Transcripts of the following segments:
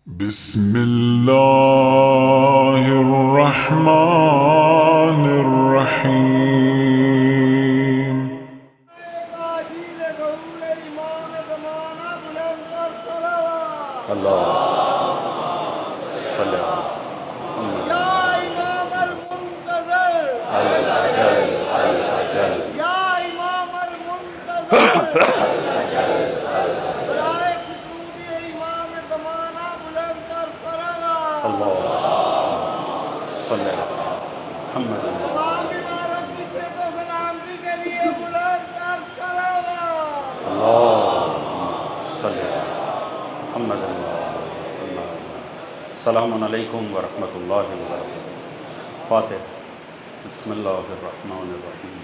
بسم الله الرحمن الرحيم. اللہ صلی یا امام المنتظر الأجل الأجل یا امام المنتظر برائے خصوصی امام زمانہ بلند تر صلوات اللہ صلی محمد تمام عمارت کی عزت و سلامتی کے لیے بلند تر صلوات اللہ صلی محمد السلام علیکم ورحمۃ اللہ وبرکاتہ. فاتح. بسم اللہ الرحمن الرحیم.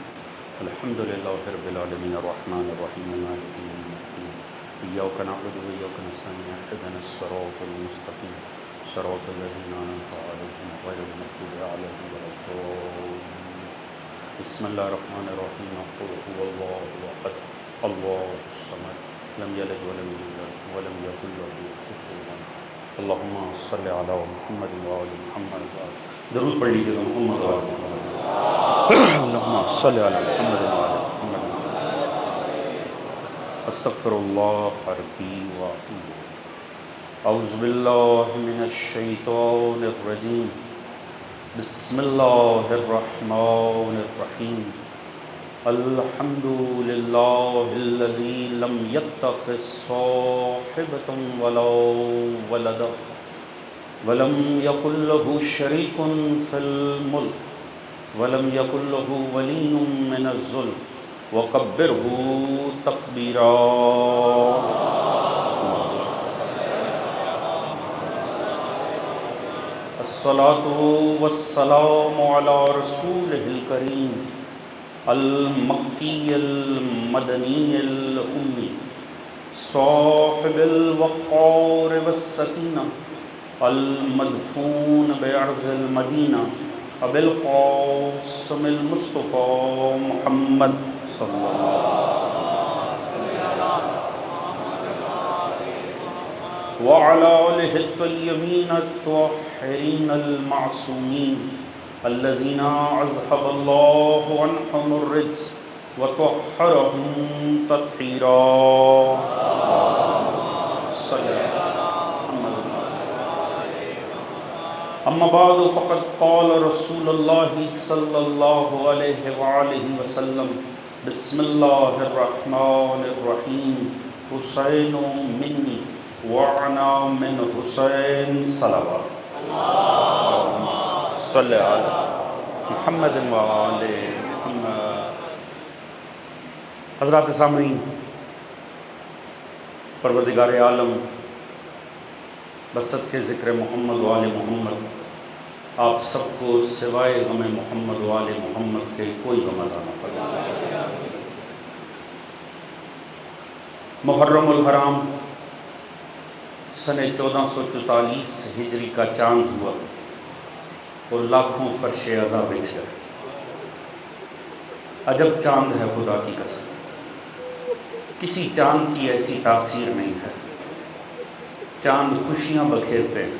الحمد للہ رب العالمین الرحمن الرحیم مالک یوم الدین. ایاک نعبد و ایاک نستعین اهدنا الصراط المستقیم صراط الذین انعمت علیہم غیر المغضوب علیہم ولا الضالین. بسم اللہ الرحمن الرحیم. قل هو اللہ احد اللہ الصمد لم یلد ولم یولد ولم یکن له کفوا احد. اللہم صلی علی محمد وآل محمد. درود پڑھ لیجیے گا محمد وآل محمد. اللہم صلی علی محمد وآل محمد. استغفر اللہ ربی واتوب. اعوذ باللہ من الشیطان الرجیم. بسم اللہ الرحمن الرحیم. الحمد للہ الذی لم يتخذ صاحبة ولا ولدا ولم يكن له شریک فی الملک ولم يكن له ولی من الذل وکبرہ تکبیرا. الصلاۃ والسلام علی رسولہ الکریم المکی المدنی الامی صاحب الوقار والسکینہ المدفون بعرض المدینہ ابی القاسم المصطفیٰ محمد صلی اللہ وعلى آلہ الطیبین الطاہرین المعصومین الذین اذهب اللہ عنہم الرجس وطہرہم تطہیرا. اما بعد فقد قال رسول اللہ صلی اللہ علیہ وآلہ وسلم بسم اللہ الرحمن الرحیم. حسین منی وانا من حسین صلوات. صلی علی محمد وآل محمد. حضرات سامعین، پروردگار عالم بسط کے ذکر محمد وآل محمد آپ سب کو سوائے غم محمد وآل محمد کے کوئی غم عطا نہ فرمائے. محرم الحرام سن 1444 ہجری کا چاند ہوا اور لاکھوں فرش عزا بچھ گئے. عجب چاند ہے خدا کی قسم، کسی چاند کی ایسی تاثیر نہیں ہے. چاند خوشیاں بکھیرتے ہیں،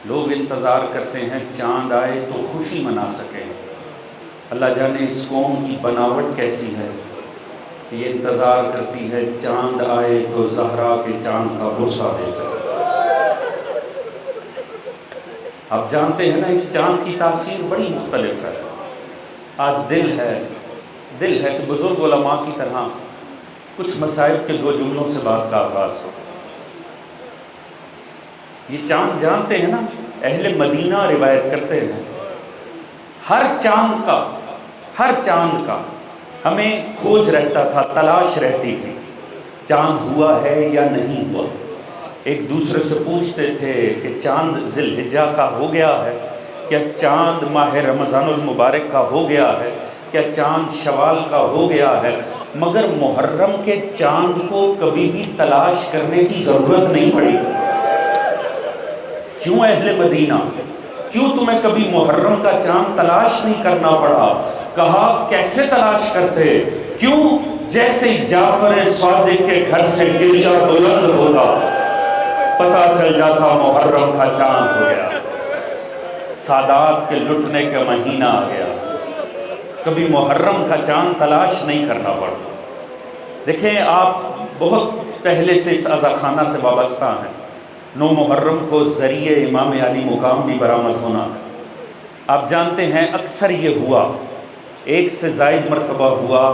لوگ انتظار کرتے ہیں چاند آئے تو خوشی منا سکیں. اللہ جانے اس قوم کی بناوٹ کیسی ہے، یہ انتظار کرتی ہے چاند آئے تو زہرا کے چاند کا بوسہ دے سکے. آپ جانتے ہیں نا اس چاند کی تاثیر بڑی مختلف ہے. آج دل ہے کہ بزرگ علماء کی طرح کچھ مسائل کے 2 جملوں سے بات کا آغاز ہو. یہ چاند جانتے ہیں نا، اہل مدینہ روایت کرتے ہیں ہر چاند کا ہمیں کھوج رہتا تھا، تلاش رہتی تھی، چاند ہوا ہے یا نہیں ہوا. ایک دوسرے سے پوچھتے تھے کہ چاند ذی الحجہ کا ہو گیا ہے، کیا چاند ماہ رمضان المبارک کا ہو گیا ہے، کیا چاند شوال کا ہو گیا ہے. مگر محرم کے چاند کو کبھی بھی تلاش کرنے کی ضرورت نہیں پڑی. کیوں اہل مدینہ، کیوں تمہیں کبھی محرم کا چاند تلاش نہیں کرنا پڑا؟ کہا کیسے تلاش کرتے؟ کیوں؟ جیسے جعفر صادق کے گھر سے گریہ بلند ہوتا پتہ چل جاتا محرم کا چاند ہو گیا، سادات کے لٹنے کا مہینہ آ گیا، کبھی محرم کا چاند تلاش نہیں کرنا پڑتا۔ دیکھیں آپ بہت پہلے سے اس عزا خانہ سے وابستہ ہیں۔ 9 محرم کو ذریعہ امام علی مقام بھی برآمد ہونا، آپ جانتے ہیں اکثر یہ ہوا، 1 سے زائد مرتبہ ہوا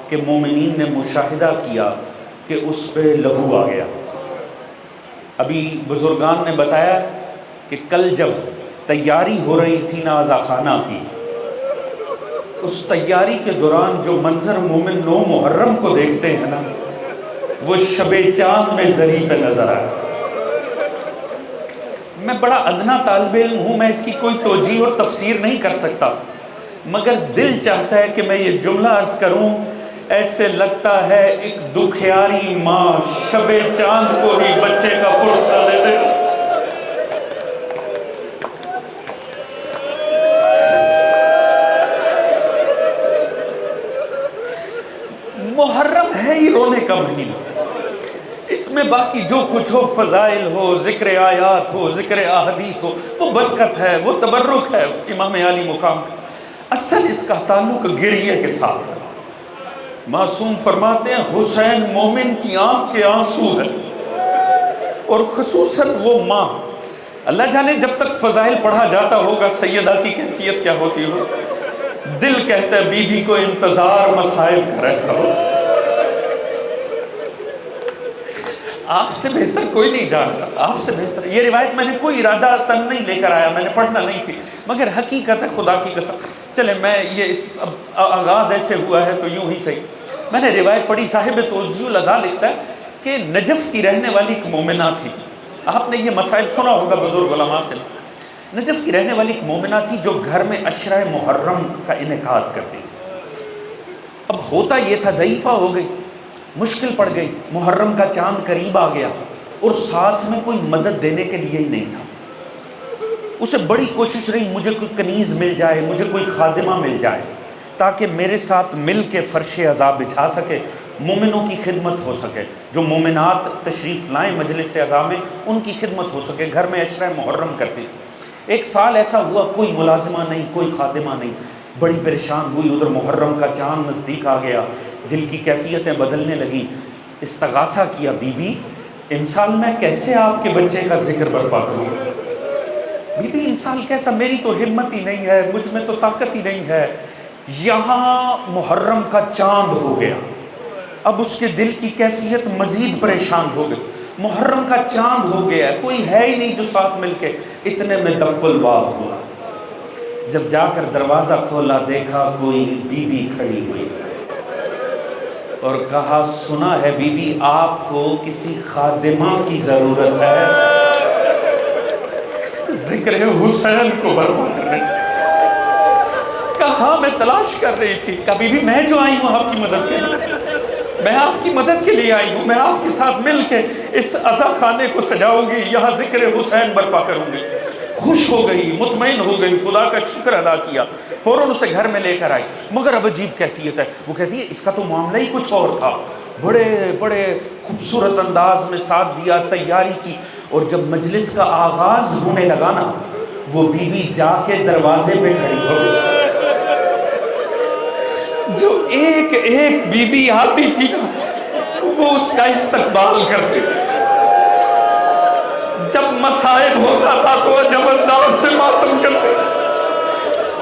کہ مومنین نے مشاہدہ کیا کہ اس پہ لہو آ گیا۔ ابھی بزرگان نے بتایا کہ کل جب تیاری ہو رہی تھی نا عزا خانہ کی، اس تیاری کے دوران جو منظر مومن 9 محرم کو دیکھتے ہیں نا، وہ شب چاند میں ذری پہ نظر آیا۔ میں بڑا ادنا طالب علم ہوں، میں اس کی کوئی توجیہ اور تفسیر نہیں کر سکتا، مگر دل چاہتا ہے کہ میں یہ جملہ عرض کروں، ایسے لگتا ہے ایک دکھیاری ماں شب چاند کو ہی بچے کا پرسہ دے دے۔ محرم ہے ہی رونے کا مہینہ، اس میں باقی جو کچھ ہو، فضائل ہو، ذکر آیات ہو، ذکر احادیث ہو، وہ برکت ہے، وہ تبرک ہے امام علی مقام کا۔ اصل اس کا تعلق گریہ کے ساتھ ہے۔ معصوم فرماتے ہیں حسین مومن کی آنکھ کے آنسو ہے، اور خصوصاً وہ ماں، اللہ جانے جب تک فضائل پڑھا جاتا ہوگا سیدہ کی کیفیت کیا ہوتی ہو، دل کہتا ہے بی بی کو انتظار مصائب کا رہتا ہو۔ آپ سے بہتر کوئی نہیں جانتا، آپ سے بہتر۔ یہ روایت میں نے کوئی ارادہ تن نہیں لے کر آیا، میں نے پڑھنا نہیں تھی، مگر حقیقت ہے خدا کی قسم۔ چلے میں یہ اس آغاز ایسے ہوا ہے تو یوں ہی صحیح۔ میں نے روایت پڑھی، صاحب توضیح الاذا لکھتا ہے کہ نجف کی رہنے والی ایک مومنہ تھی، آپ نے یہ مسائل سنا ہوگا بزرگ علماء سے۔ نجف کی رہنے والی ایک مومنہ تھی جو گھر میں عشرہ محرم کا انعقاد کرتی تھی۔ اب ہوتا یہ تھا ضعیفہ ہو گئی، مشکل پڑ گئی، محرم کا چاند قریب آ گیا اور ساتھ میں کوئی مدد دینے کے لیے ہی نہیں تھا۔ اسے بڑی کوشش رہی مجھے کوئی کنیز مل جائے، مجھے کوئی خادمہ مل جائے تاکہ میرے ساتھ مل کے فرش عزا بچھا سکے، مومنوں کی خدمت ہو سکے، جو مومنات تشریف لائیں مجلس عزا میں ان کی خدمت ہو سکے۔ گھر میں عشرہ محرم کرتی تھی۔ 1 سال ایسا ہوا کوئی ملازمہ نہیں، کوئی خادمہ نہیں، بڑی پریشان ہوئی، ادھر محرم کا چاند نزدیک آ گیا، دل کی کیفیتیں بدلنے لگیں، استغاثہ کیا، بی بی انسان میں کیسے آپ کے بچے کا ذکر برپا کروں؟ بی بی انسان کیسا، میری تو ہمت ہی نہیں ہے، مجھ میں تو طاقت ہی نہیں ہے۔ یہاں محرم کا چاند ہو گیا، اب اس کے دل کی کیفیت مزید پریشان ہو گئی، محرم کا چاند ہو گیا، کوئی ہے ہی نہیں جو ساتھ مل کے، اتنے میں دق الباب ہوا۔ جب جا کر دروازہ کھولا دیکھا کوئی بی بی کھڑی ہوئی اور کہا سنا ہے بی بی آپ کو کسی خادمہ کی ضرورت ہے، ذکر حسین کو برپا کر رہی تھی۔ کہا میں تلاش کر رہی تھی، کہا بی بی میں جو آئی ہوں آپ کی مدد کے لیے، میں آپ کی مدد کے لیے آئی ہوں، میں آپ کے ساتھ مل کے اس عزا خانے کو سجاؤں گی، یہاں ذکر حسین برپا کروں گی۔ خوش ہو گئی، مطمئن ہو گئی، خدا کا شکر ادا کیا، فوراً اسے گھر میں لے کر آئی، مگر اب عجیب کیفیت ہے۔ وہ کہتی ہے اس کا تو معاملہ ہی کچھ اور تھا، بڑے بڑے خوبصورت انداز میں ساتھ دیا، تیاری کی، اور جب مجلس کا آغاز ہونے لگا نا، وہ بی بی جا کے دروازے پہ کھڑی ہو گئی۔ جو ایک ایک بی بی آتی تھی نا، وہ اس کا استقبال کرتے تھے۔ جب مصائب ہوتا تھا تو عجب انداز سے ماتم کرتے تھے،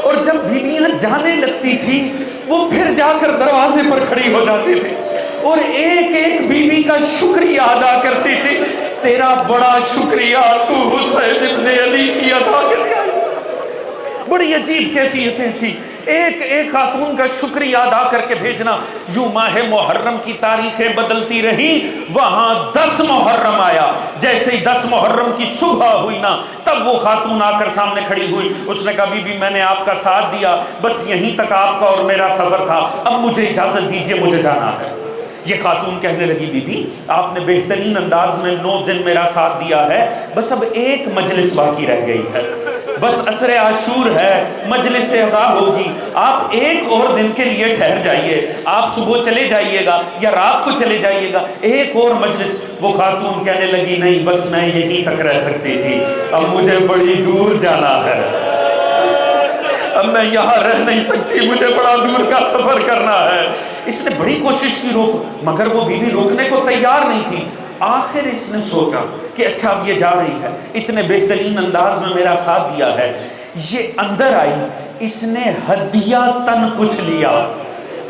اور جب بیویاں جانے لگتی تھی وہ پھر جا کر دروازے پر کھڑی ہو جاتی تھی اور ایک ایک بیوی کا شکریہ ادا کرتی تھی، تیرا بڑا شکریہ، تو حسین ابن علی کی عطا کر کے آئی۔ بڑی عجیب کیفیتیں تھی، ایک ایک خاتون کا شکریہ ادا کر کے بھیجنا۔ یوں ماہ محرم کی تاریخیں بدلتی رہی، وہاں 10 محرم آیا، جیسے ہی 10 محرم کی صبح ہوئی نا، تب وہ خاتون آ کر سامنے کھڑی ہوئی، اس نے کہا بی بی میں نے آپ کا ساتھ دیا، بس یہیں تک آپ کا اور میرا سفر تھا، اب مجھے اجازت دیجیے، مجھے جانا ہے۔ یہ خاتون کہنے لگی بی بی آپ نے بہترین انداز میں 9 دن میرا ساتھ دیا ہے، بس اب ایک مجلس باقی رہ گئی ہے، بس عصر عاشور ہے، مجلس عزا ہوگی، آپ ایک اور دن کے لیے ٹھہر جائیے، آپ صبح چلے جائیے گا یا رات کو چلے جائیے گا، ایک اور مجلس۔ وہ خاتون کہنے لگی نہیں بس میں یہیں تک رہ سکتی تھی، اب مجھے بڑی دور جانا ہے، اب میں یہاں رہ نہیں سکتی، مجھے بڑا دور کا سفر کرنا ہے۔ اس نے بڑی کوشش کی روک، مگر وہ بیوی روکنے کو تیار نہیں تھی۔ آخر اس نے سوچا کہ اچھا اب یہ جا رہی ہے، اتنے بہترین انداز میں میرا ساتھ دیا ہے، یہ اندر آئی، اس نے ہدیہ تن کچھ لیا،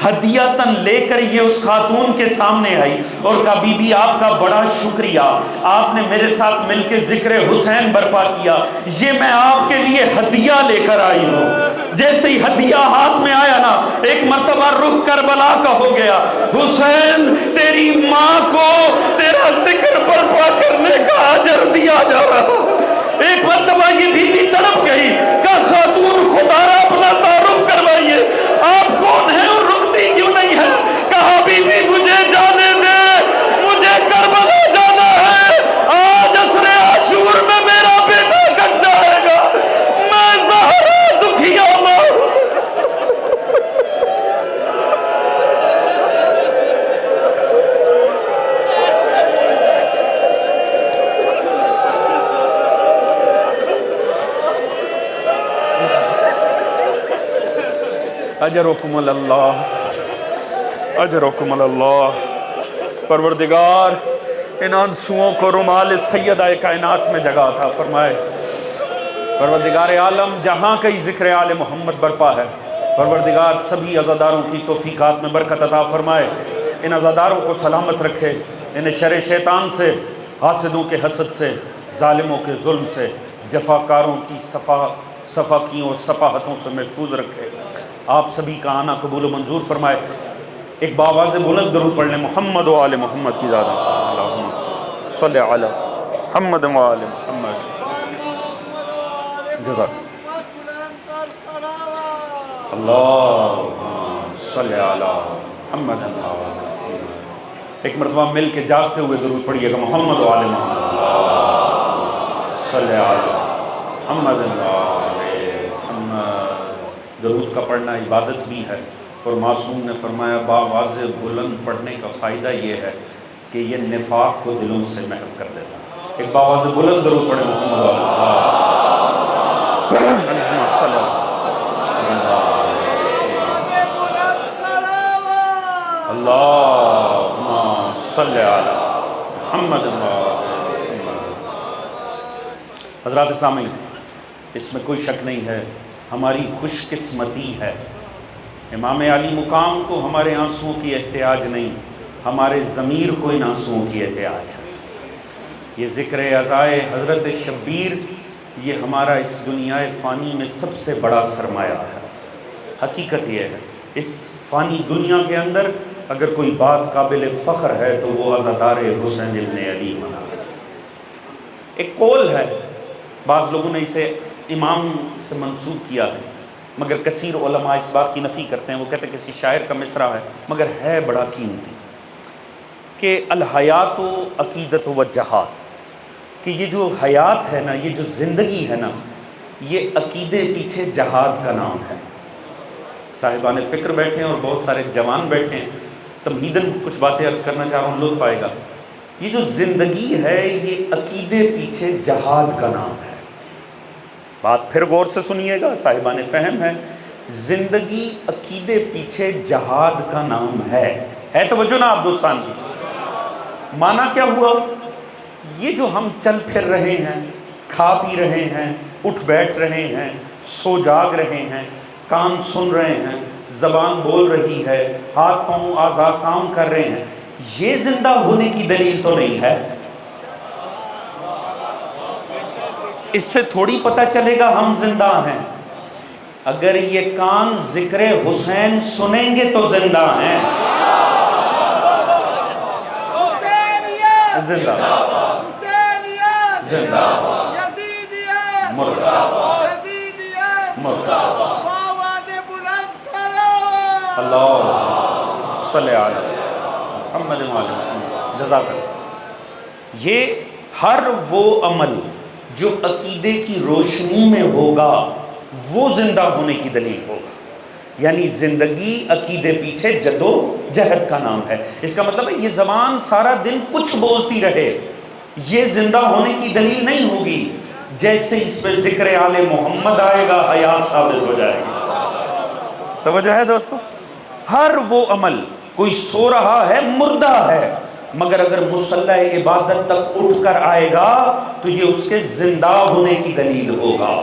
ہدیہ تن لے کر یہ اس خاتون کے سامنے آئی اور کہا بی بی آپ کا بڑا شکریہ، آپ نے میرے ساتھ مل کے ذکر حسین برپا کیا، یہ میں آپ کے لیے ہدیہ لے کر آئی ہوں۔ جیسے ہی ہدیہ ہاتھ میں آیا نا، ایک مرتبہ رخ کربلا کا ہو گیا، حسین تیری ماں کو تیرا ذکر برپا کرنے کا اجر دیا جا رہا۔ ایک مرتبہ یہ بیوی تڑپ گئی، کہا خاتون خدا را اپنا تعارف کروائیے، آپ کون ہیں اور رکتی کیوں نہیں ہے؟ کہا بی بی مجھے جانے دے، مجھے کربلا جانا ہے، آج عصر عاشور میں میرا بیٹا کٹ جائے گا، میں زہرا دکھیا ماں۔ اجرکم اللہ، اجرکم اللہ۔ پروردگار ان آنسوؤں کو رومال سیدہ کائنات میں جگہ تھا فرمائے۔ پروردگار عالم جہاں کئی ذکر آل محمد برپا ہے، پروردگار سبھی عزاداروں کی توفیقات میں برکت عطا فرمائے، ان عزاداروں کو سلامت رکھے، انہیں شر شیطان سے، حاسدوں کے حسد سے، ظالموں کے ظلم سے، جفاکاروں کی صفاقیوں اور صفاحتوں سے محفوظ رکھے، آپ سبھی کا آنا قبول و منظور فرمائے۔ ایک باواز بلند درود پڑھ لیں محمد و آل محمد کی زیادہ، اللہم صلی علی محمد و آل محمد۔ جزاک اللہم صلی علی محمد و آل محمد۔ ایک مرتبہ مل کے جاگتے ہوئے درود پڑھیے گا محمد و آل محمد، صلی علی محمد و آل محمد۔ درود کا پڑھنا عبادت بھی ہے، اور معصوم نے فرمایا باواز بلند پڑھنے کا فائدہ یہ ہے کہ یہ نفاق کو دلوں سے محو کر دیتا ہے۔ ایک باواز بلند درود پڑھے محمد اللہم صلی علی محمد۔ حضرات سامعین، اس میں کوئی شک نہیں ہے، ہماری خوش قسمتی ہے، امام علی مقام کو ہمارے آنسوؤں کی احتیاج نہیں، ہمارے ضمیر کو ان آنسوؤں کی احتیاج ہے۔ یہ ذکر عزائے حضرت شبیر، یہ ہمارا اس دنیا فانی میں سب سے بڑا سرمایہ ہے۔ حقیقت یہ ہے، اس فانی دنیا کے اندر اگر کوئی بات قابل فخر ہے تو وہ عزادار حسین ابن علی بنا ہے۔ ایک قول ہے، بعض لوگوں نے اسے امام سے منسوب کیا ہے، مگر کثیر علماء اس بات کی نفی کرتے ہیں، وہ کہتے ہیں کسی شاعر کا مصرع ہے، مگر ہے بڑا قیمتی، کہ الحیات و عقیدت و جہاد، کہ یہ جو حیات ہے نا، یہ جو زندگی ہے نا، یہ عقیدے پیچھے جہاد کا نام ہے۔ صاحبان فکر بیٹھے ہیں اور بہت سارے جوان بیٹھے ہیں، تمہیداً کچھ باتیں عرض کرنا چاہ رہا ہوں، لطف آئے گا۔ یہ جو زندگی ہے یہ عقیدے پیچھے جہاد کا نام ہے۔ بات پھر غور سے سنیے گا، صاحبان فہم ہے، زندگی عقیدے پیچھے جہاد کا نام ہے توجہ نا آپ دوستان جی۔ معنی کیا ہوا؟ یہ جو ہم چل پھر رہے ہیں، کھا پی رہے ہیں، اٹھ بیٹھ رہے ہیں، سو جاگ رہے ہیں، کان سن رہے ہیں، زبان بول رہی ہے، ہاتھ پاؤں اعضاء کام کر رہے ہیں، یہ زندہ ہونے کی دلیل تو نہیں ہے۔ اس سے تھوڑی پتہ چلے گا ہم زندہ ہیں، اگر یہ کان ذکر حسین سنیں گے تو زندہ ہیں۔ زندہ زندہ مردہ مردہ۔ اللہ صلی علی محمد۔ جزاک اللہ۔ یہ ہر وہ عمل جو عقیدے کی روشنی میں ہوگا وہ زندہ ہونے کی دلیل ہوگا. یعنی زندگی عقیدے پیچھے جدو جہد کا نام ہے. اس کا مطلب ہے یہ زبان سارا دن کچھ بولتی رہے یہ زندہ ہونے کی دلیل نہیں ہوگی. جیسے اس پہ ذکر آل محمد آئے گا حیات ثابت ہو جائے گی. توجہ ہے دوستو؟ ہر وہ عمل، کوئی سو رہا ہے مردہ ہے، مگر اگر مصلی عبادت تک اٹھ کر آئے گا تو یہ اس کے زندہ ہونے کی دلیل ہوگا.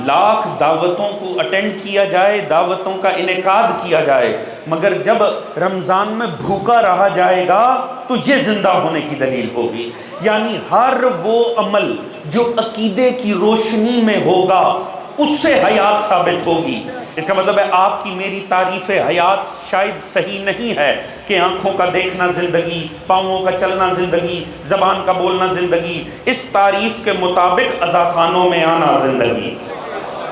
لاکھ دعوتوں کو اٹینڈ کیا جائے، دعوتوں کا انعقاد کیا جائے، مگر جب رمضان میں بھوکا رہا جائے گا تو یہ زندہ ہونے کی دلیل ہوگی. یعنی ہر وہ عمل جو عقیدے کی روشنی میں ہوگا اس سے حیات ثابت ہوگی. اس کا مطلب ہے آپ کی میری تعریف حیات شاید صحیح نہیں ہے کہ آنکھوں کا دیکھنا زندگی، پاؤں کا چلنا زندگی، زبان کا بولنا زندگی. اس تعریف کے مطابق عزاخانوں میں آنا زندگی،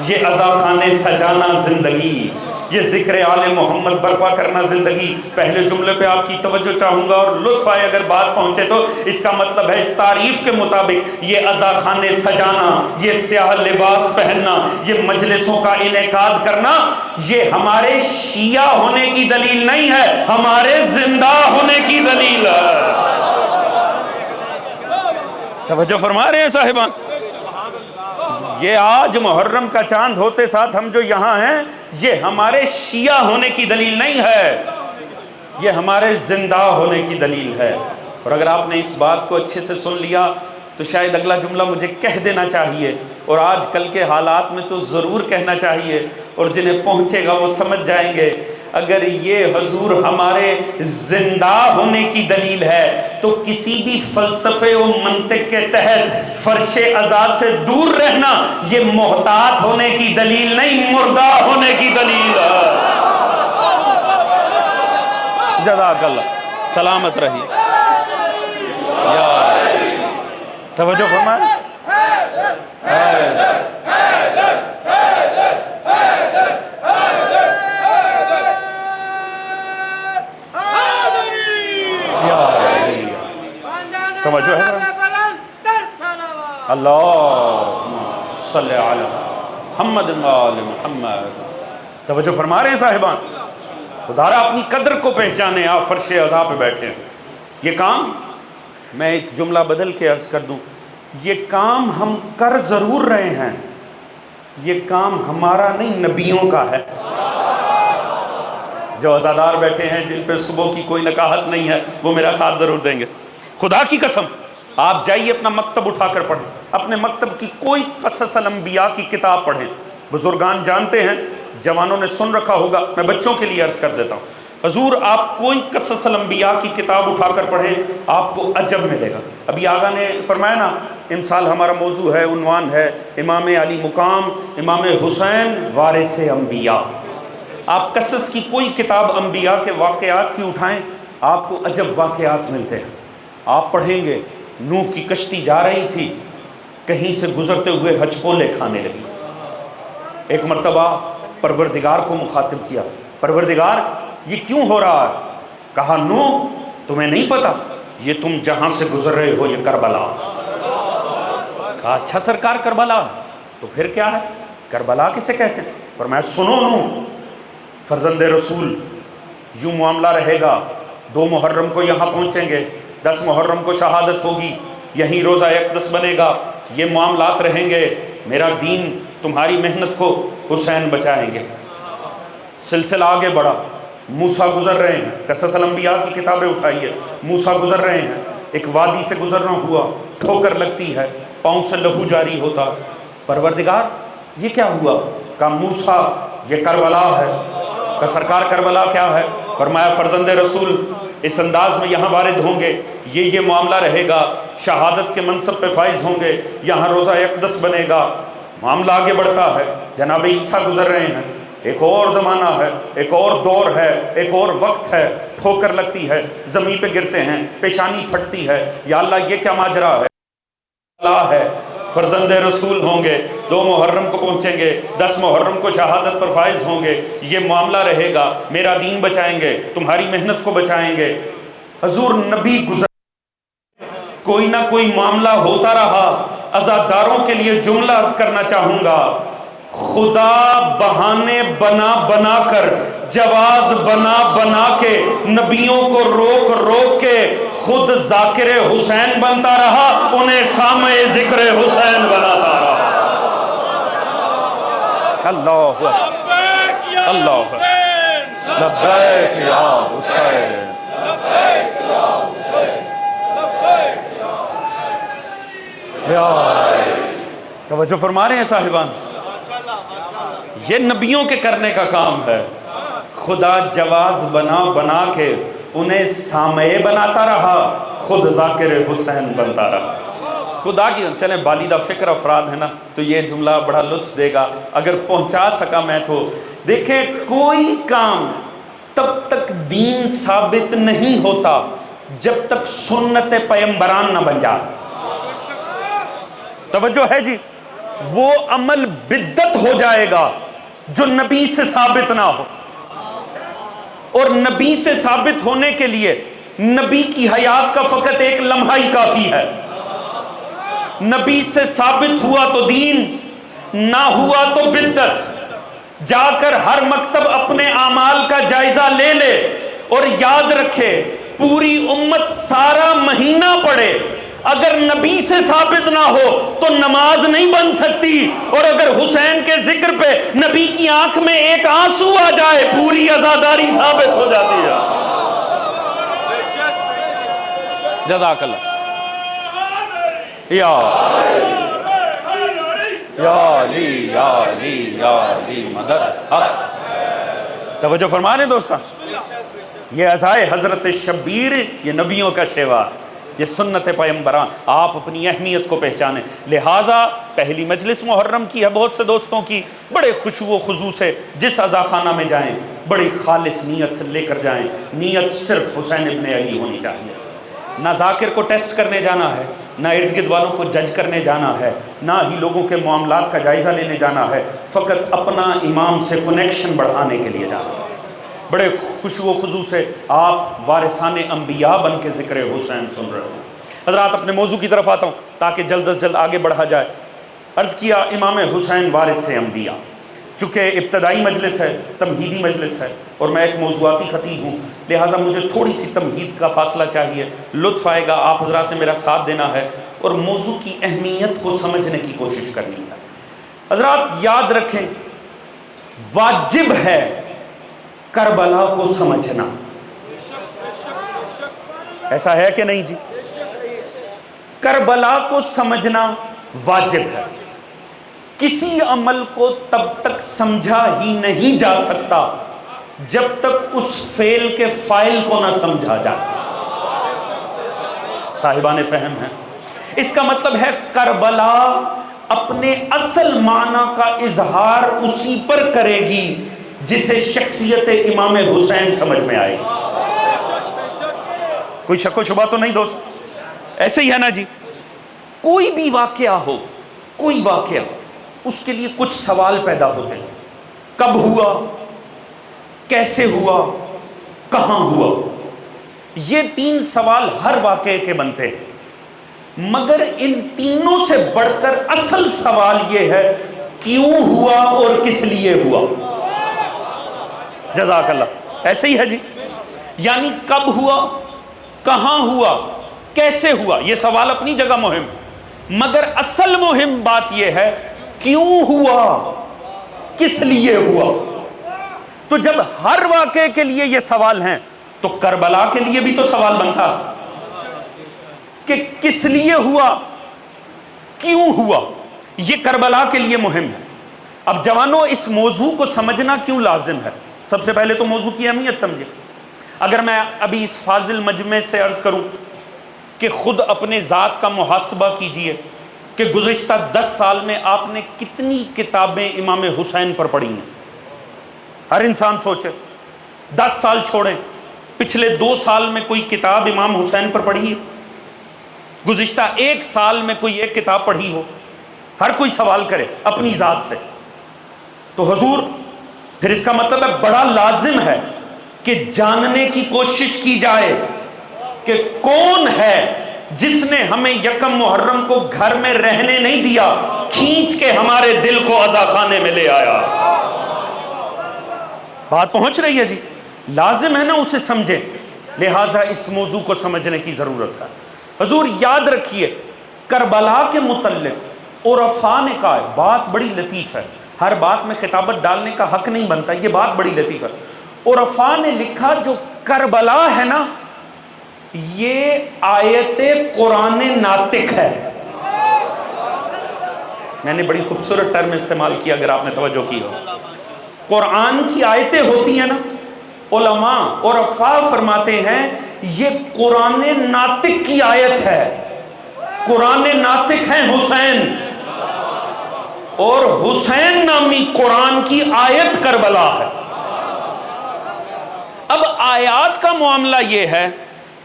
یہ عزاخانے سجانا زندگی، یہ ذکر آل محمد برپا کرنا زندگی. پہلے جملے پہ آپ کی توجہ چاہوں گا اور لطف آئے اگر بات پہنچے تو. اس کا مطلب ہے اس تعریف کے مطابق یہ عزاخانے سجانا، یہ سیاہ لباس پہننا، یہ مجلسوں کا انعقاد کرنا، یہ ہمارے شیعہ ہونے کی دلیل نہیں ہے، ہمارے زندہ ہونے کی دلیل ہے. توجہ فرما رہے ہیں صاحبان؟ یہ آج محرم کا چاند ہوتے ساتھ ہم جو یہاں ہیں یہ ہمارے شیعہ ہونے کی دلیل نہیں ہے، یہ ہمارے زندہ ہونے کی دلیل ہے. اور اگر آپ نے اس بات کو اچھے سے سن لیا تو شاید اگلا جملہ مجھے کہہ دینا چاہیے، اور آج کل کے حالات میں تو ضرور کہنا چاہیے، اور جنہیں پہنچے گا وہ سمجھ جائیں گے. اگر یہ حضور ہمارے زندہ ہونے کی دلیل ہے تو کسی بھی فلسفے و منطق کے تحت فرش عزا سے دور رہنا یہ محتاط ہونے کی دلیل نہیں، مردہ ہونے کی دلیل ہے. جزاک اللہ، سلامت رہی. توجہ فرمائے. توجہ ہے اللہم صلی علی محمد آل محمد. توجہ فرما رہے ہیں صاحبان؟ خدارہ اپنی قدر کو پہچانے. آپ فرش عزا پہ بیٹھے ہیں. یہ کام میں ایک جملہ بدل کے عرض کر دوں، یہ کام ہم کر ضرور رہے ہیں، یہ کام ہمارا نہیں نبیوں کا ہے. جو عزادار بیٹھے ہیں جن پہ صبح کی کوئی نکاحت نہیں ہے وہ میرا ساتھ ضرور دیں گے. خدا کی قسم آپ جائیے اپنا مکتب اٹھا کر پڑھیں، اپنے مکتب کی کوئی قصص الانبیاء کی کتاب پڑھیں. بزرگان جانتے ہیں، جوانوں نے سن رکھا ہوگا، میں بچوں کے لیے عرض کر دیتا ہوں. حضور آپ کوئی قصص الانبیاء کی کتاب اٹھا کر پڑھیں آپ کو عجب ملے گا. ابھی آقا نے فرمایا نا امسال ہمارا موضوع ہے، عنوان ہے امام علی مقام امام حسین وارث انبیاء. آپ قصص کی کوئی کتاب انبیاء کے واقعات کی اٹھائیں آپ کو عجب واقعات ملتے ہیں. آپ پڑھیں گے نوح کی کشتی جا رہی تھی، کہیں سے گزرتے ہوئے ہچکولے کھانے لگی. ایک مرتبہ پروردگار کو مخاطب کیا، پروردگار یہ کیوں ہو رہا ہے؟ کہا نوح تمہیں نہیں پتا یہ تم جہاں سے گزر رہے ہو یہ کربلا. کہا اچھا سرکار کربلا تو پھر کیا ہے؟ کربلا کسے کہتے ہیں؟ فرمایا سنو نوح فرزند رسول، یوں معاملہ رہے گا. 2 محرم کو یہاں پہنچیں گے، 10 محرم کو شہادت ہوگی، یہیں روزہ اقدس بنے گا، یہ معاملات رہیں گے. میرا دین تمہاری محنت کو حسین بچائیں گے. سلسلہ آگے بڑھا، موسیٰ گزر رہے ہیں، قصص الانبیاء کی کتابیں اٹھائیے. موسیٰ گزر رہے ہیں، ایک وادی سے گزرنا ہوا، ٹھوکر لگتی ہے، پاؤں سے لہو جاری ہوتا. پروردگار یہ کیا ہوا؟ کہا موسیٰ یہ کربلا ہے. کہا سرکار کربلا کیا ہے؟ فرمایا فرزند رسول اس انداز میں یہاں وارد ہوں گے، یہ معاملہ رہے گا، شہادت کے منصب پہ فائز ہوں گے، یہاں روزہ اقدس بنے گا. معاملہ آگے بڑھتا ہے، جناب عیسیٰ گزر رہے ہیں، ایک اور زمانہ ہے، ایک اور دور ہے، ایک اور وقت ہے. ٹھوکر لگتی ہے، زمین پہ گرتے ہیں، پیشانی پھٹتی ہے. یا اللہ یہ کیا ماجرا ہے؟ اللہ ہے. فرزند رسول ہوں گے، 2 محرم کو پہنچیں گے، 10 محرم کو شہادت پر فائز ہوں گے، یہ معاملہ رہے گا، میرا دین بچائیں گے، تمہاری محنت کو بچائیں گے. حضور نبی گزر، کوئی نہ کوئی معاملہ ہوتا رہا، عزاداروں کے لیے جملہ عرض کرنا چاہوں گا، خدا بہانے بنا بنا کر، جواز بنا بنا کے، نبیوں کو روک روک کے خود ذاکر حسین بنتا رہا، انہیں سامع ذکر حسین بناتا رہا۔ اللہ اللہ لبیک یا حسین، توجہ فرما رہے ہیں صاحبان، یہ نبیوں کے کرنے کا کام ہے۔ خدا جواز بنا بنا کے انہیں سامع بناتا رہا، خود ذاکر حسین بنتا رہا۔ خدا کی چلیں بالیدہ فکر افراد ہے نا، تو یہ جملہ بڑا لطف دے گا اگر پہنچا سکا میں تو۔ دیکھیں کوئی کام تب تک دین ثابت نہیں ہوتا جب تک سنت پیمبران نہ بن جائے۔ توجہ ہے جی، وہ عمل بدعت ہو جائے گا جو نبی سے ثابت نہ ہو، اور نبی سے ثابت ہونے کے لیے نبی کی حیات کا فقط ایک لمحہ ہی کافی ہے۔ نبی سے ثابت ہوا تو دین، نہ ہوا تو بدعت۔ جا کر ہر مکتب اپنے اعمال کا جائزہ لے لے اور یاد رکھے پوری امت سارا مہینہ پڑھے، اگر نبی سے ثابت نہ ہو تو نماز نہیں بن سکتی، اور اگر حسین کے ذکر پہ نبی کی آنکھ میں ایک آنسو آ جائے پوری عزاداری ثابت ہو جاتی ہے۔ جزاک اللہ۔ یا علی یا علی یا علی مدد حق۔ توجہ فرما لیں دوستان، یہ عزائے حضرت شبیر یہ نبیوں کا شیوا، یہ سنت پیمبران، آپ اپنی اہمیت کو پہچانیں۔ لہٰذا پہلی مجلس محرم کی ہے بہت سے دوستوں کی، بڑے خشوع و خضوع سے جس عزاخانہ میں جائیں بڑی خالص نیت سے لے کر جائیں، نیت صرف حسین ابن علی ہونی چاہیے۔ نہ ذاکر کو ٹیسٹ کرنے جانا ہے، نہ ارد گرد والوں کو جج کرنے جانا ہے، نہ ہی لوگوں کے معاملات کا جائزہ لینے جانا ہے، فقط اپنا امام سے کنیکشن بڑھانے کے لیے جانا ہے۔ بڑے خشوع و خضوع سے آپ وارثان انبیاء بن کے ذکر حسین سن رہے ہیں۔ حضرات اپنے موضوع کی طرف آتا ہوں تاکہ جلد از جلد آگے بڑھا جائے۔ عرض کیا امام حسین وارث انبیاء، چونکہ ابتدائی مجلس ہے، تمہیدی مجلس ہے، اور میں ایک موضوعاتی خطیب ہوں، لہٰذا مجھے تھوڑی سی تمہید کا فاصلہ چاہیے، لطف آئے گا، آپ حضرات نے میرا ساتھ دینا ہے اور موضوع کی اہمیت کو سمجھنے کی کوشش کرنی ہے۔ حضرات یاد رکھیں، واجب ہے کربلا کو سمجھنا، ایسا ہے کہ نہیں جی؟ کربلا کو سمجھنا واجب ہے۔ کسی عمل کو تب تک سمجھا ہی نہیں جا سکتا جب تک اس فعل کے فاعل کو نہ سمجھا جائے۔ صاحبان فہم ہیں، اس کا مطلب ہے کربلا اپنے اصل معنی کا اظہار اسی پر کرے گی جسے شخصیت امام حسین سمجھ میں آئے گی۔ کوئی شک و شبہ تو نہیں دوست؟ ایسے ہی ہے نا جی، کوئی بھی واقعہ ہو، کوئی واقعہ، اس کے لیے کچھ سوال پیدا ہوتے ہیں۔ کب ہوا، کیسے ہوا، کہاں ہوا، یہ تین سوال ہر واقعے کے بنتے ہیں، مگر ان تینوں سے بڑھ کر اصل سوال یہ ہے کیوں ہوا اور کس لیے ہوا۔ جزاک اللہ، ایسے ہی ہے جی، یعنی کب ہوا، کہاں ہوا، کیسے ہوا، یہ سوال اپنی جگہ مہم، مگر اصل مہم بات یہ ہے کیوں ہوا، کس لیے ہوا۔ تو جب ہر واقعے کے لیے یہ سوال ہیں تو کربلا کے لیے بھی تو سوال بنتا کہ کس لیے ہوا، کیوں ہوا، یہ کربلا کے لیے مہم ہے۔ اب جوانوں، اس موضوع کو سمجھنا کیوں لازم ہے؟ سب سے پہلے تو موضوع کی اہمیت سمجھیں۔ اگر میں ابھی اس فاضل مجمع سے عرض کروں کہ خود اپنے ذات کا محاسبہ کیجئے کہ گزشتہ 10 سال میں آپ نے کتنی کتابیں امام حسین پر پڑھی ہیں۔ ہر انسان سوچے، 10 سال چھوڑیں، پچھلے 2 سال میں کوئی کتاب امام حسین پر پڑھی ہے؟ گزشتہ 1 سال میں کوئی ایک کتاب پڑھی ہو؟ ہر کوئی سوال کرے اپنی ذات سے۔ تو حضور پھر اس کا مطلب ہے بڑا لازم ہے کہ جاننے کی کوشش کی جائے کہ کون ہے جس نے ہمیں یکم محرم کو گھر میں رہنے نہیں دیا، کھینچ کے ہمارے دل کو عزا خانے میں لے آیا۔ بات پہنچ رہی ہے جی؟ لازم ہے نا اسے سمجھیں، لہٰذا اس موضوع کو سمجھنے کی ضرورت ہے۔ حضور یاد رکھیے، کربلا کے متعلق عرفاء نے کہا ہے، بات بڑی لطیف ہے، ہر بات میں خطابت ڈالنے کا حق نہیں بنتا، یہ بات بڑی لطیف ہے۔ عرفاء نے لکھا جو کربلا ہے نا، یہ آیت قرآن ناطق ہے۔ میں نے بڑی خوبصورت ٹرم استعمال کیا، اگر آپ نے توجہ کی ہو۔ قرآن کی آیتیں ہوتی ہیں نا، علماء عرفاء فرماتے ہیں یہ قرآن ناطق کی آیت ہے۔ قرآن ناطق ہے حسین، اور حسین نامی قرآن کی آیت کربلا ہے۔ اب آیات کا معاملہ یہ ہے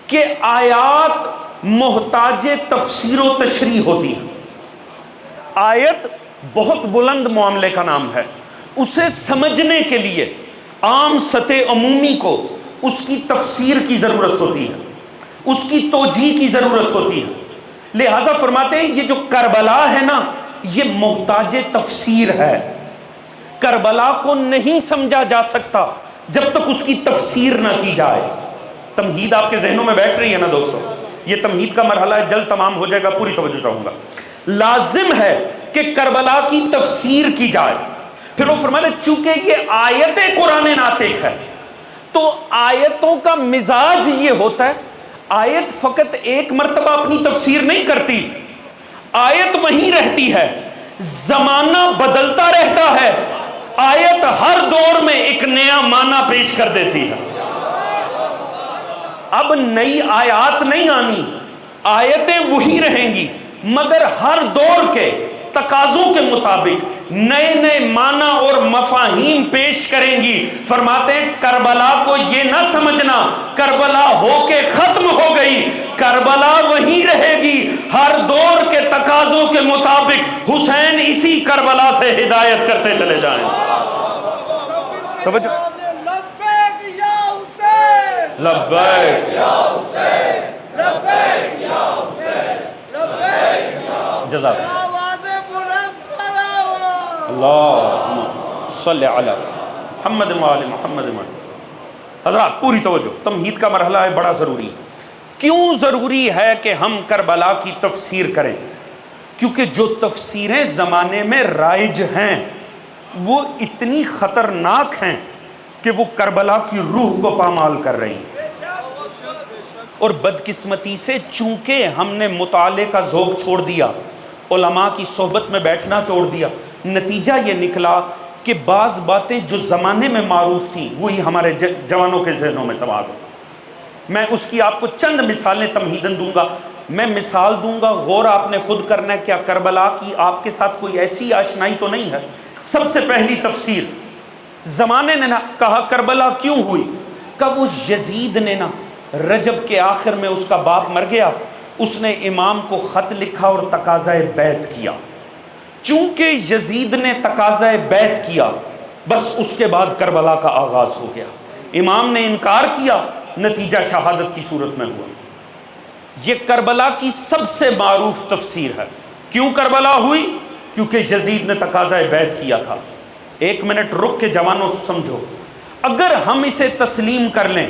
کہ آیات محتاج تفسیر و تشریح ہوتی ہیں۔ آیت بہت بلند معاملے کا نام ہے، اسے سمجھنے کے لیے عام سطح عمومی کو اس کی تفسیر کی ضرورت ہوتی ہے، اس کی توجیہ کی ضرورت ہوتی ہے۔ لہذا فرماتے ہیں یہ جو کربلا ہے نا، یہ محتاج تفسیر ہے۔ کربلا کو نہیں سمجھا جا سکتا جب تک اس کی تفسیر نہ کی جائے۔ تمہید آپ کے ذہنوں میں بیٹھ رہی ہے نا دوستو؟ یہ تمہید کا مرحلہ ہے، جلد تمام ہو جائے گا، پوری توجہ چاہوں گا۔ لازم ہے کہ کربلا کی تفسیر کی جائے۔ پھر وہ فرماتے ہیں چونکہ یہ آیت قرآن ناطق ہے، تو آیتوں کا مزاج یہ ہوتا ہے، آیت فقط ایک مرتبہ اپنی تفسیر نہیں کرتی، آیت وہیں رہتی ہے، زمانہ بدلتا رہتا ہے، آیت ہر دور میں ایک نیا معنی پیش کر دیتی ہے۔ اب نئی آیات نہیں آنی، آیتیں وہی رہیں گی، مگر ہر دور کے تقاضوں کے مطابق نئے نئے معنی اور مفاہیم پیش کریں گی۔ فرماتے ہیں کربلا کو یہ نہ سمجھنا کربلا ہو کے ختم ہو گئی، کربلا وہی رہے گی، ہر دور کے تقاضوں کے مطابق حسین اسی کربلا سے ہدایت کرتے چلے جائیں۔ توجہ، لبیک یا حسین، لبیک یا حسین، لبیک یا حسین، لبیک یا حسین، جزاک آواز بلند صلوات۔ اللہم صلی علی محمد وآل محمد وآل۔ حضرات پوری توجہ، تمہید کا مرحلہ ہے، بڑا ضروری ہے۔ کیوں ضروری ہے کہ ہم کربلا کی تفسیر کریں؟ کیونکہ جو تفسیریں زمانے میں رائج ہیں وہ اتنی خطرناک ہیں کہ وہ کربلا کی روح کو پامال کر رہی ہیں۔ اور بدقسمتی سے چونکہ ہم نے مطالعے کا ذوق چھوڑ دیا، علماء کی صحبت میں بیٹھنا چھوڑ دیا، نتیجہ یہ نکلا کہ بعض باتیں جو زمانے میں معروف تھیں وہی ہمارے جوانوں کے ذہنوں میں سوار ہو۔ میں اس کی آپ کو چند مثالیں تمہیدن دوں گا، میں مثال دوں گا، غور آپ نے خود کرنا ہے، کیا کربلا کی آپ کے ساتھ کوئی ایسی آشنائی تو نہیں ہے؟ سب سے پہلی تفسیر، زمانے نے کہا کربلا کیوں ہوئی؟ کہ وہ یزید نے نا رجب کے آخر میں اس کا باپ مر گیا، اس نے امام کو خط لکھا اور تقاضۂ بیعت کیا۔ چونکہ یزید نے تقاضۂ بیعت کیا، بس اس کے بعد کربلا کا آغاز ہو گیا۔ امام نے انکار کیا، نتیجہ شہادت کی صورت میں ہوا۔ یہ کربلا کی سب سے معروف تفسیر ہے۔ کیوں کربلا ہوئی؟ کیونکہ یزید نے تقاضۂ بیعت کیا تھا۔ ایک منٹ رک کے جوانوں سمجھو، اگر ہم اسے تسلیم کر لیں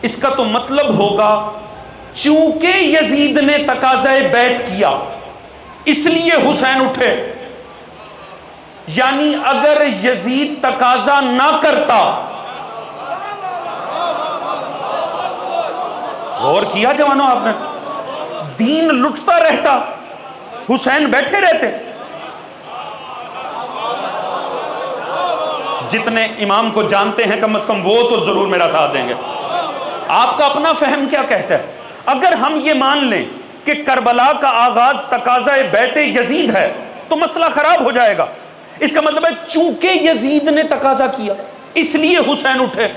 اس کا تو مطلب ہوگا چونکہ یزید نے تقاضۂ بیعت کیا اس لیے حسین اٹھے، یعنی اگر یزید تقاضا نہ کرتا، غور کیا جوانوں آپ نے، دین لٹتا رہتا، حسین بیٹھے رہتے۔ جتنے امام کو جانتے ہیں کم از کم وہ تو ضرور میرا ساتھ دیں گے۔ آپ کا اپنا فہم کیا کہتا ہے؟ اگر ہم یہ مان لیں کہ کربلا کا آغاز تقاضۂ بیعت یزید ہے تو مسئلہ خراب ہو جائے گا۔ اس کا مطلب ہے چونکہ یزید نے تقاضا کیا اس لیے حسین اٹھے،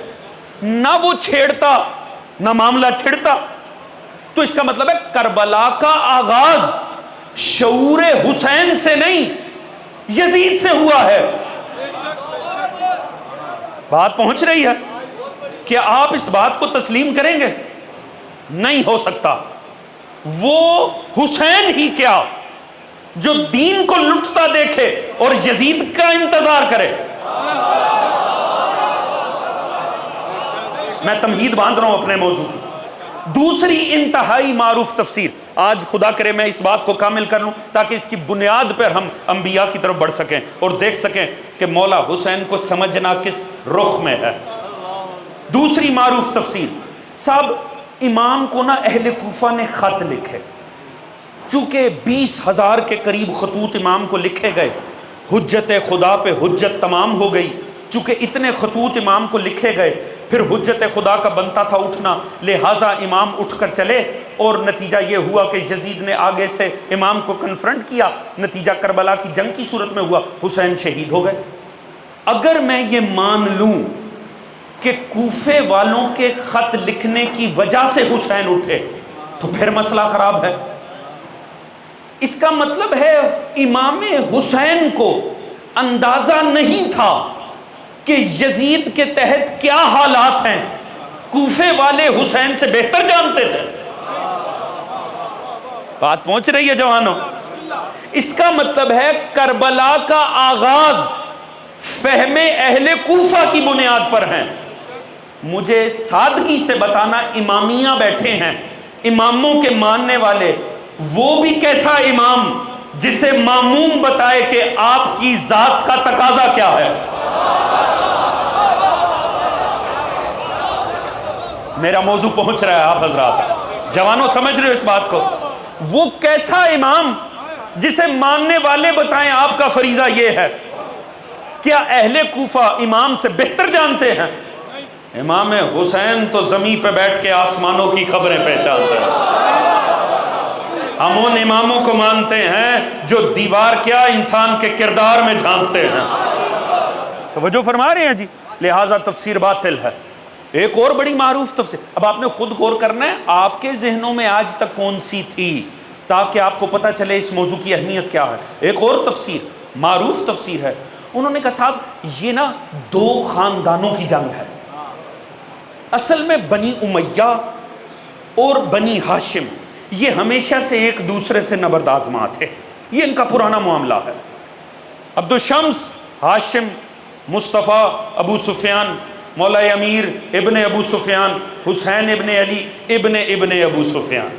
نہ وہ چھیڑتا نہ معاملہ چھڑتا، تو اس کا مطلب ہے کربلا کا آغاز شعور حسین سے نہیں یزید سے ہوا ہے۔ بات پہنچ رہی ہے؟ کیا آپ اس بات کو تسلیم کریں گے؟ نہیں ہو سکتا۔ وہ حسین ہی کیا جو دین کو لٹتا دیکھے اور یزید کا انتظار کرے. میں تمہید باندھ رہا ہوں اپنے موضوع کی. دوسری انتہائی معروف تفسیر، آج خدا کرے میں اس بات کو کامل کر لوں تاکہ اس کی بنیاد پر ہم انبیاء کی طرف بڑھ سکیں اور دیکھ سکیں کہ مولا حسین کو سمجھنا کس رخ میں ہے. دوسری معروف تفسیر، صاحب امام کو نا اہل کوفہ نے خط لکھے، چونکہ 20,000 کے قریب خطوط امام کو لکھے گئے، حجت خدا پہ حجت تمام ہو گئی. چونکہ اتنے خطوط امام کو لکھے گئے، پھر حجت خدا کا بنتا تھا اٹھنا، لہٰذا امام اٹھ کر چلے اور نتیجہ یہ ہوا کہ یزید نے آگے سے امام کو کنفرنٹ کیا، نتیجہ کربلا کی جنگ کی صورت میں ہوا، حسین شہید ہو گئے. اگر میں یہ مان لوں کہ کوفے والوں کے خط لکھنے کی وجہ سے حسین اٹھے تو پھر مسئلہ خراب ہے. اس کا مطلب ہے امام حسین کو اندازہ نہیں تھا کہ یزید کے تحت کیا حالات ہیں. کوفے والے حسین سے بہتر جانتے تھے. بات پہنچ رہی ہے جوانوں؟ اس کا مطلب ہے کربلا کا آغاز فہم اہل کوفہ کی بنیاد پر ہے. مجھے سادگی سے بتانا، امامیہ بیٹھے ہیں، اماموں کے ماننے والے، وہ بھی کیسا امام جسے ماموم بتائے کہ آپ کی ذات کا تقاضا کیا ہے. میرا موضوع پہنچ رہا ہے آپ حضرات، جوانوں سمجھ رہے ہو اس بات کو؟ وہ کیسا امام جسے ماننے والے بتائیں آپ کا فریضہ یہ ہے. کیا اہل کوفہ امام سے بہتر جانتے ہیں؟ امام حسین تو زمین پہ بیٹھ کے آسمانوں کی خبریں پہچانتے ہیں. ہم ان اماموں کو مانتے ہیں جو دیوار کیا انسان کے کردار میں جھانکتے ہیں. توجہ فرما رہے ہیں جی؟ لہٰذا تفسیر باطل ہے. ایک اور بڑی معروف تفسیر، اب آپ نے خود غور کرنا ہے آپ کے ذہنوں میں آج تک کون سی تھی تاکہ آپ کو پتہ چلے اس موضوع کی اہمیت کیا ہے. ایک اور تفسیر معروف تفسیر ہے، انہوں نے کہا صاحب یہ نا دو خاندانوں کی جنگ ہے. اصل میں بنی امیہ اور بنی ہاشم یہ ہمیشہ سے ایک دوسرے سے نبرد آزما تھے، یہ ان کا پرانا معاملہ ہے. عبد الشمس ہاشم، مصطفیٰ ابو سفیان، مولا امیر ابن ابو سفیان، حسین ابن علی ابن ابو سفیان.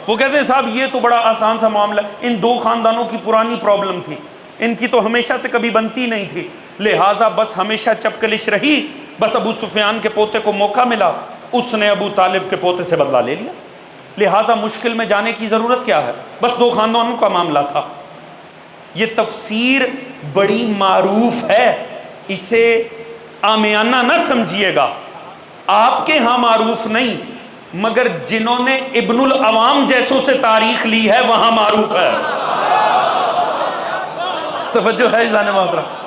وہ کہتے ہیں صاحب یہ تو بڑا آسان سا معاملہ، ان دو خاندانوں کی پرانی پرابلم تھی، ان کی تو ہمیشہ سے کبھی بنتی نہیں تھی، لہٰذا بس ہمیشہ چپکلش رہی. بس ابو سفیان کے پوتے کو موقع ملا، اس نے ابو طالب کے پوتے سے بدلہ لے لیا، لہٰذا مشکل میں جانے کی ضرورت کیا ہے، بس دو خاندانوں کا معاملہ تھا. یہ تفسیر بڑی معروف ہے، اسے عامیانہ نہ سمجھیے گا. آپ کے ہاں معروف نہیں، مگر جنہوں نے ابن العوام جیسوں سے تاریخ لی ہے وہاں معروف ہے. توجہ ہے جان محترم؟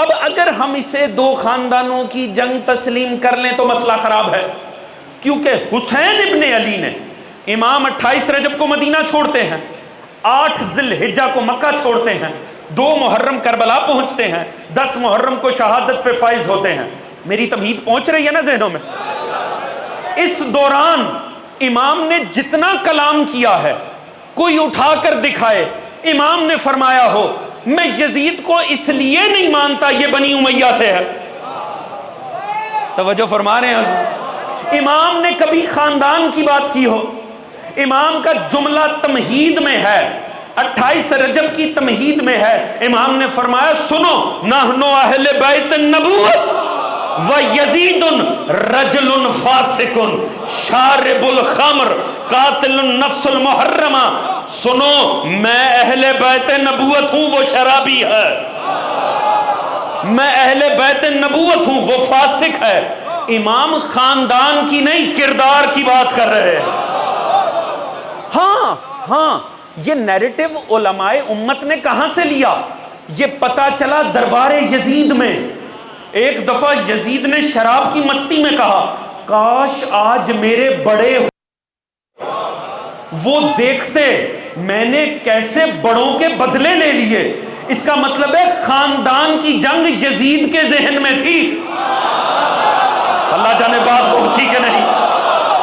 اب اگر ہم اسے دو خاندانوں کی جنگ تسلیم کر لیں تو مسئلہ خراب ہے، کیونکہ حسین ابن علی نے امام 28 رجب کو مدینہ چھوڑتے ہیں، 8 ذی الحجہ کو مکہ چھوڑتے ہیں، 2 محرم کربلا پہنچتے ہیں، 10 محرم کو شہادت پہ فائز ہوتے ہیں. میری تمہید پہنچ رہی ہے نا ذہنوں میں؟ اس دوران امام نے جتنا کلام کیا ہے کوئی اٹھا کر دکھائے امام نے فرمایا ہو میں یزید کو اس لیے نہیں مانتا یہ بنی امیہ سے ہے. توجہ فرما رہے ہیں؟ امام نے کبھی خاندان کی بات کی ہو؟ امام کا جملہ تمہید میں ہے، 28 رجب کی تمہید میں ہے. امام نے فرمایا سنو، نحن اہل بیت النبوت وَيَزِيدٌ رَجُلٌ فَاسِقٌ شَارِبُ الْخَمْرِ قَاتِلُ النَّفْسُ الْمُحَرَّمَةِ. سنو میں اہل بیت نبوت ہوں، وہ شرابی ہے. میں اہل بیت نبوت ہوں، وہ فاسق ہے. امام خاندان کی نہیں کردار کی بات کر رہے ہیں. ہاں یہ نیریٹو علماء امت نے کہاں سے لیا؟ یہ پتا چلا دربار یزید میں. ایک دفعہ یزید نے شراب کی مستی میں کہا کاش آج میرے بڑے وہ دیکھتے میں نے کیسے بڑوں کے بدلے لے لیے. اس کا مطلب ہے خاندان کی جنگ یزید کے ذہن میں تھی. اللہ جانے بات پہنچی کہ نہیں.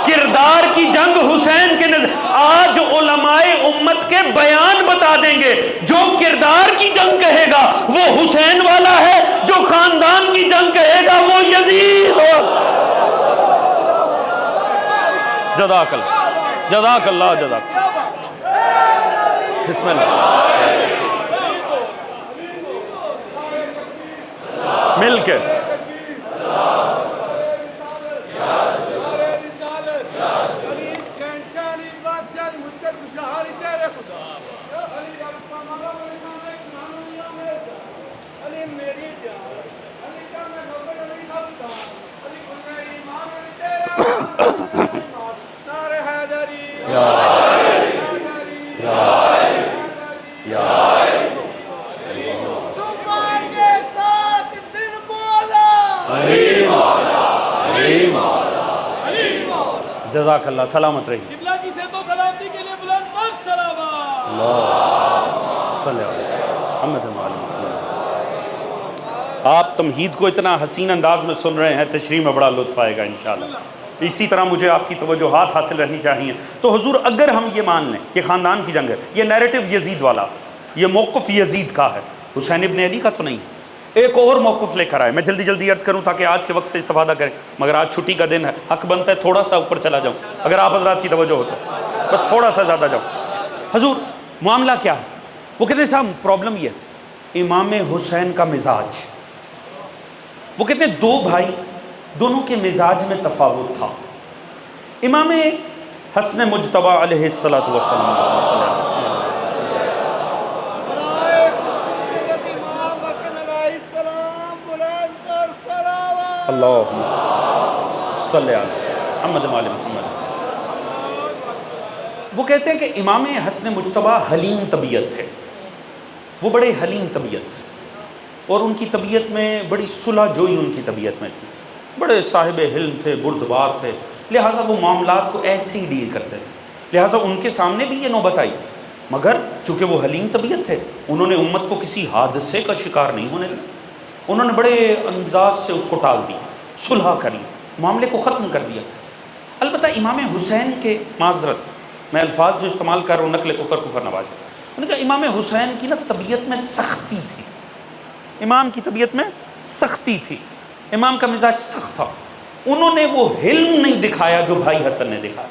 کردار کی جنگ حسین کے نظر. آج علماء امت کے بیان بتا دیں گے. جو کردار کی جنگ کہے گا وہ حسین والا ہے، جو خاندان کی جنگ کہے گا وہ یزید. جزاک اللہ، جزاک اللہ، جزاک اللہ. بسم اللہ. مل کے جزاک اللہ. سلامت رہی. قبلہ کی صحت و سلامتی کے لیے بلند پر سلامات. اللہ صلی اللہ محمد وآلہ. آپ تمہید کو اتنا حسین انداز میں سن رہے ہیں، تشریح میں بڑا لطف آئے گا انشاءاللہ. اسی طرح مجھے آپ کی توجہات حاصل رہنی چاہیے. تو حضور اگر ہم یہ مان لیں کہ خاندان کی جنگ ہے، یہ نیریٹو یزید والا، یہ موقف یزید کا ہے، حسین ابن علی کا تو نہیں. ایک اور موقف لے کر آئے. میں جلدی جلدی عرض کروں تاکہ آج کے وقت سے استفادہ کریں، مگر آج چھٹی کا دن ہے، حق بنتا ہے تھوڑا سا اوپر چلا جاؤں اگر آپ حضرات کی توجہ ہو تو، بس تھوڑا سا زیادہ جاؤں. حضور معاملہ کیا ہے؟ وہ کہتے ہیں صاحب پرابلم یہ ہے امام حسین کا مزاج. وہ کہتے ہیں دو بھائی، دونوں کے مزاج میں تفاوت تھا. امام حسن مجتبیٰ علیہ السلام اللہم صلی علی محمد وآل محمد. وہ کہتے ہیں کہ امام حسن مجتبیٰ حلیم طبیعت تھے. وہ بڑے حلیم طبیعت تھے اور ان کی طبیعت میں بڑی صلح جوئی ان کی طبیعت میں تھی. بڑے صاحب حلم تھے، بردبار تھے، لہٰذا وہ معاملات کو ایسے ہی ڈیل کرتے تھے. لہٰذا ان کے سامنے بھی یہ نوبت آئی، مگر چونکہ وہ حلیم طبیعت تھے انہوں نے امت کو کسی حادثے کا شکار نہیں ہونے دیا. انہوں نے بڑے انداز سے اس کو ٹال دیا، صلح کر لی، معاملے کو ختم کر دیا. البتہ امام حسین کے، معذرت میں الفاظ جو استعمال کر رہا ہوں نقل کفر نواز، انہوں نے کہا امام حسین کی نا طبیعت میں سختی تھی. امام کی طبیعت میں سختی تھی، امام کا مزاج سخت تھا. انہوں نے وہ حلم نہیں دکھایا جو بھائی حسن نے دکھایا.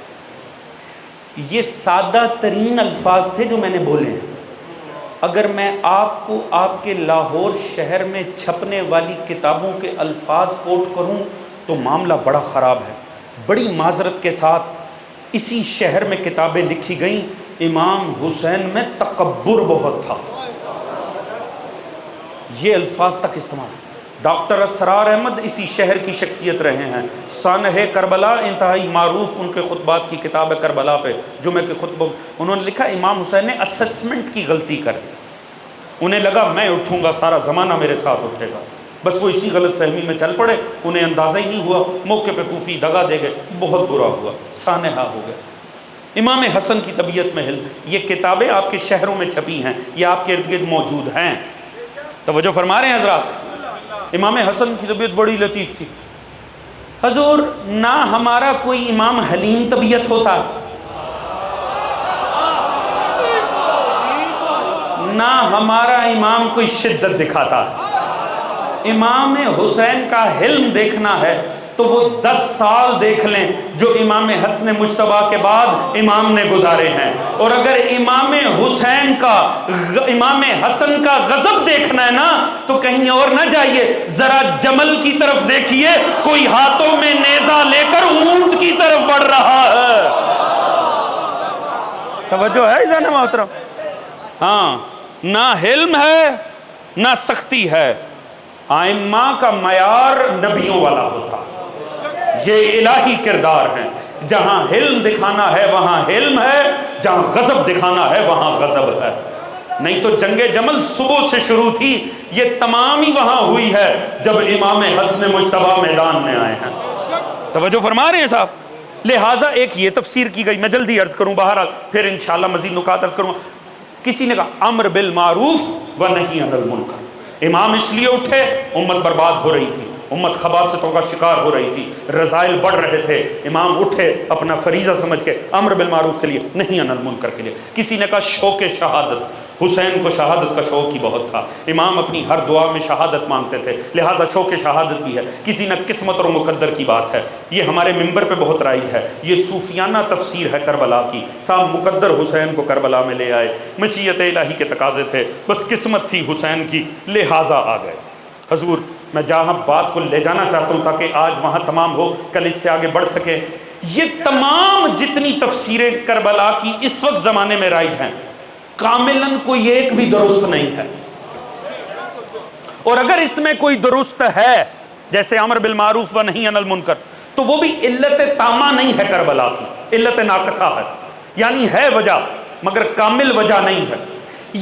یہ سادہ ترین الفاظ تھے جو میں نے بولے ہیں. اگر میں آپ کو آپ کے لاہور شہر میں چھپنے والی کتابوں کے الفاظ کوٹ کروں تو معاملہ بڑا خراب ہے. بڑی معذرت کے ساتھ اسی شہر میں کتابیں لکھی گئیں، امام حسین میں تکبر بہت تھا. یہ الفاظ تک استعمال. ڈاکٹر اسرار احمد اسی شہر کی شخصیت رہے ہیں، سانح کربلا انتہائی معروف ان کے خطبات کی کتاب ہے کربلا پہ، جمعہ کے خطبہ. انہوں نے لکھا امام حسین نے اسسمنٹ کی غلطی کر دی. انہیں لگا میں اٹھوں گا سارا زمانہ میرے ساتھ اٹھے گا، بس وہ اسی غلط فہمی میں چل پڑے. انہیں اندازہ ہی نہیں ہوا، موقع پہ کوفی دگا دے گئے، بہت برا ہوا، سانحہ ہو گئے. امام حسن کی طبیعت میں یہ کتابیں آپ کے شہروں میں چھپی ہیں، یہ آپ کے ارد گرد موجود ہیں. توجہ فرما رہے ہیں حضرات؟ امام حسن کی طبیعت بڑی لطیف تھی. حضور نہ ہمارا کوئی امام حلیم طبیعت ہوتا، نہ ہمارا امام کوئی شدت دکھاتا. امام حسین کا حلم دیکھنا ہے تو وہ 10 سال دیکھ لیں جو امام حسن مجتبیٰ کے بعد امام نے گزارے ہیں. اور اگر امام حسین کا، امام حسن کا غضب دیکھنا ہے نا تو کہیں اور نہ جائیے، ذرا جمل کی طرف دیکھیے، کوئی ہاتھوں میں نیزہ لے کر اونٹ کی طرف بڑھ رہا ہے. توجہ ہے اذان محترم؟ ہاں، نہ حلم ہے نہ سختی ہے. ائمہ کا معیار نبیوں والا ہوتا. یہ الہی کردار ہیں. جہاں حلم دکھانا ہے وہاں حلم ہے، جہاں غضب دکھانا ہے وہاں غضب ہے. نہیں تو جنگ جمل صبح سے شروع تھی، یہ تمام ہی وہاں ہوئی ہے جب امام حسن مجتبیٰ میدان میں آئے ہیں. توجہ فرما رہے ہیں صاحب؟ لہٰذا ایک یہ تفسیر کی گئی. میں جلدی عرض کروں، بہرحال پھر انشاءاللہ مزید نکات عرض کروں. کسی نے کہا امر بالمعروف و نہی عن المنکر. امام اس لیے اٹھے، امت برباد ہو رہی تھی، امت خباثتوں کا شکار ہو رہی تھی، رذائل بڑھ رہے تھے، امام اٹھے اپنا فریضہ سمجھ کے امر بالمعروف کے لیے، نہیں عن المنکر کے لیے۔ کسی نے کہا شوق شہادت، حسین کو شہادت کا شوق ہی بہت تھا، امام اپنی ہر دعا میں شہادت مانگتے تھے، لہٰذا شوق شہادت بھی ہے۔ کسی نے قسمت اور مقدر کی بات ہے، یہ ہمارے منبر پہ بہت رائج ہے، یہ صوفیانہ تفسیر ہے کربلا کی۔ صاحب مقدر حسین کو کربلا میں لے آئے، مشیت الہی کے تقاضے تھے، بس قسمت تھی حسین کی، لہٰذا آ گئے۔ حضور میں جہاں بات کو لے جانا چاہتا ہوں تاکہ آج وہاں تمام ہو، کل اس سے آگے بڑھ سکے، یہ تمام جتنی تفسیریں کربلا کی اس وقت زمانے میں رائج ہیں، کاملاً کوئی ایک بھی درست نہیں ہے، اور اگر اس میں کوئی درست ہے جیسے امر بالمعروف و نہی عن المنکر، تو وہ بھی علت تامہ نہیں ہے کربلا کی، علت ناقصہ ہے، یعنی ہے وجہ مگر کامل وجہ نہیں ہے۔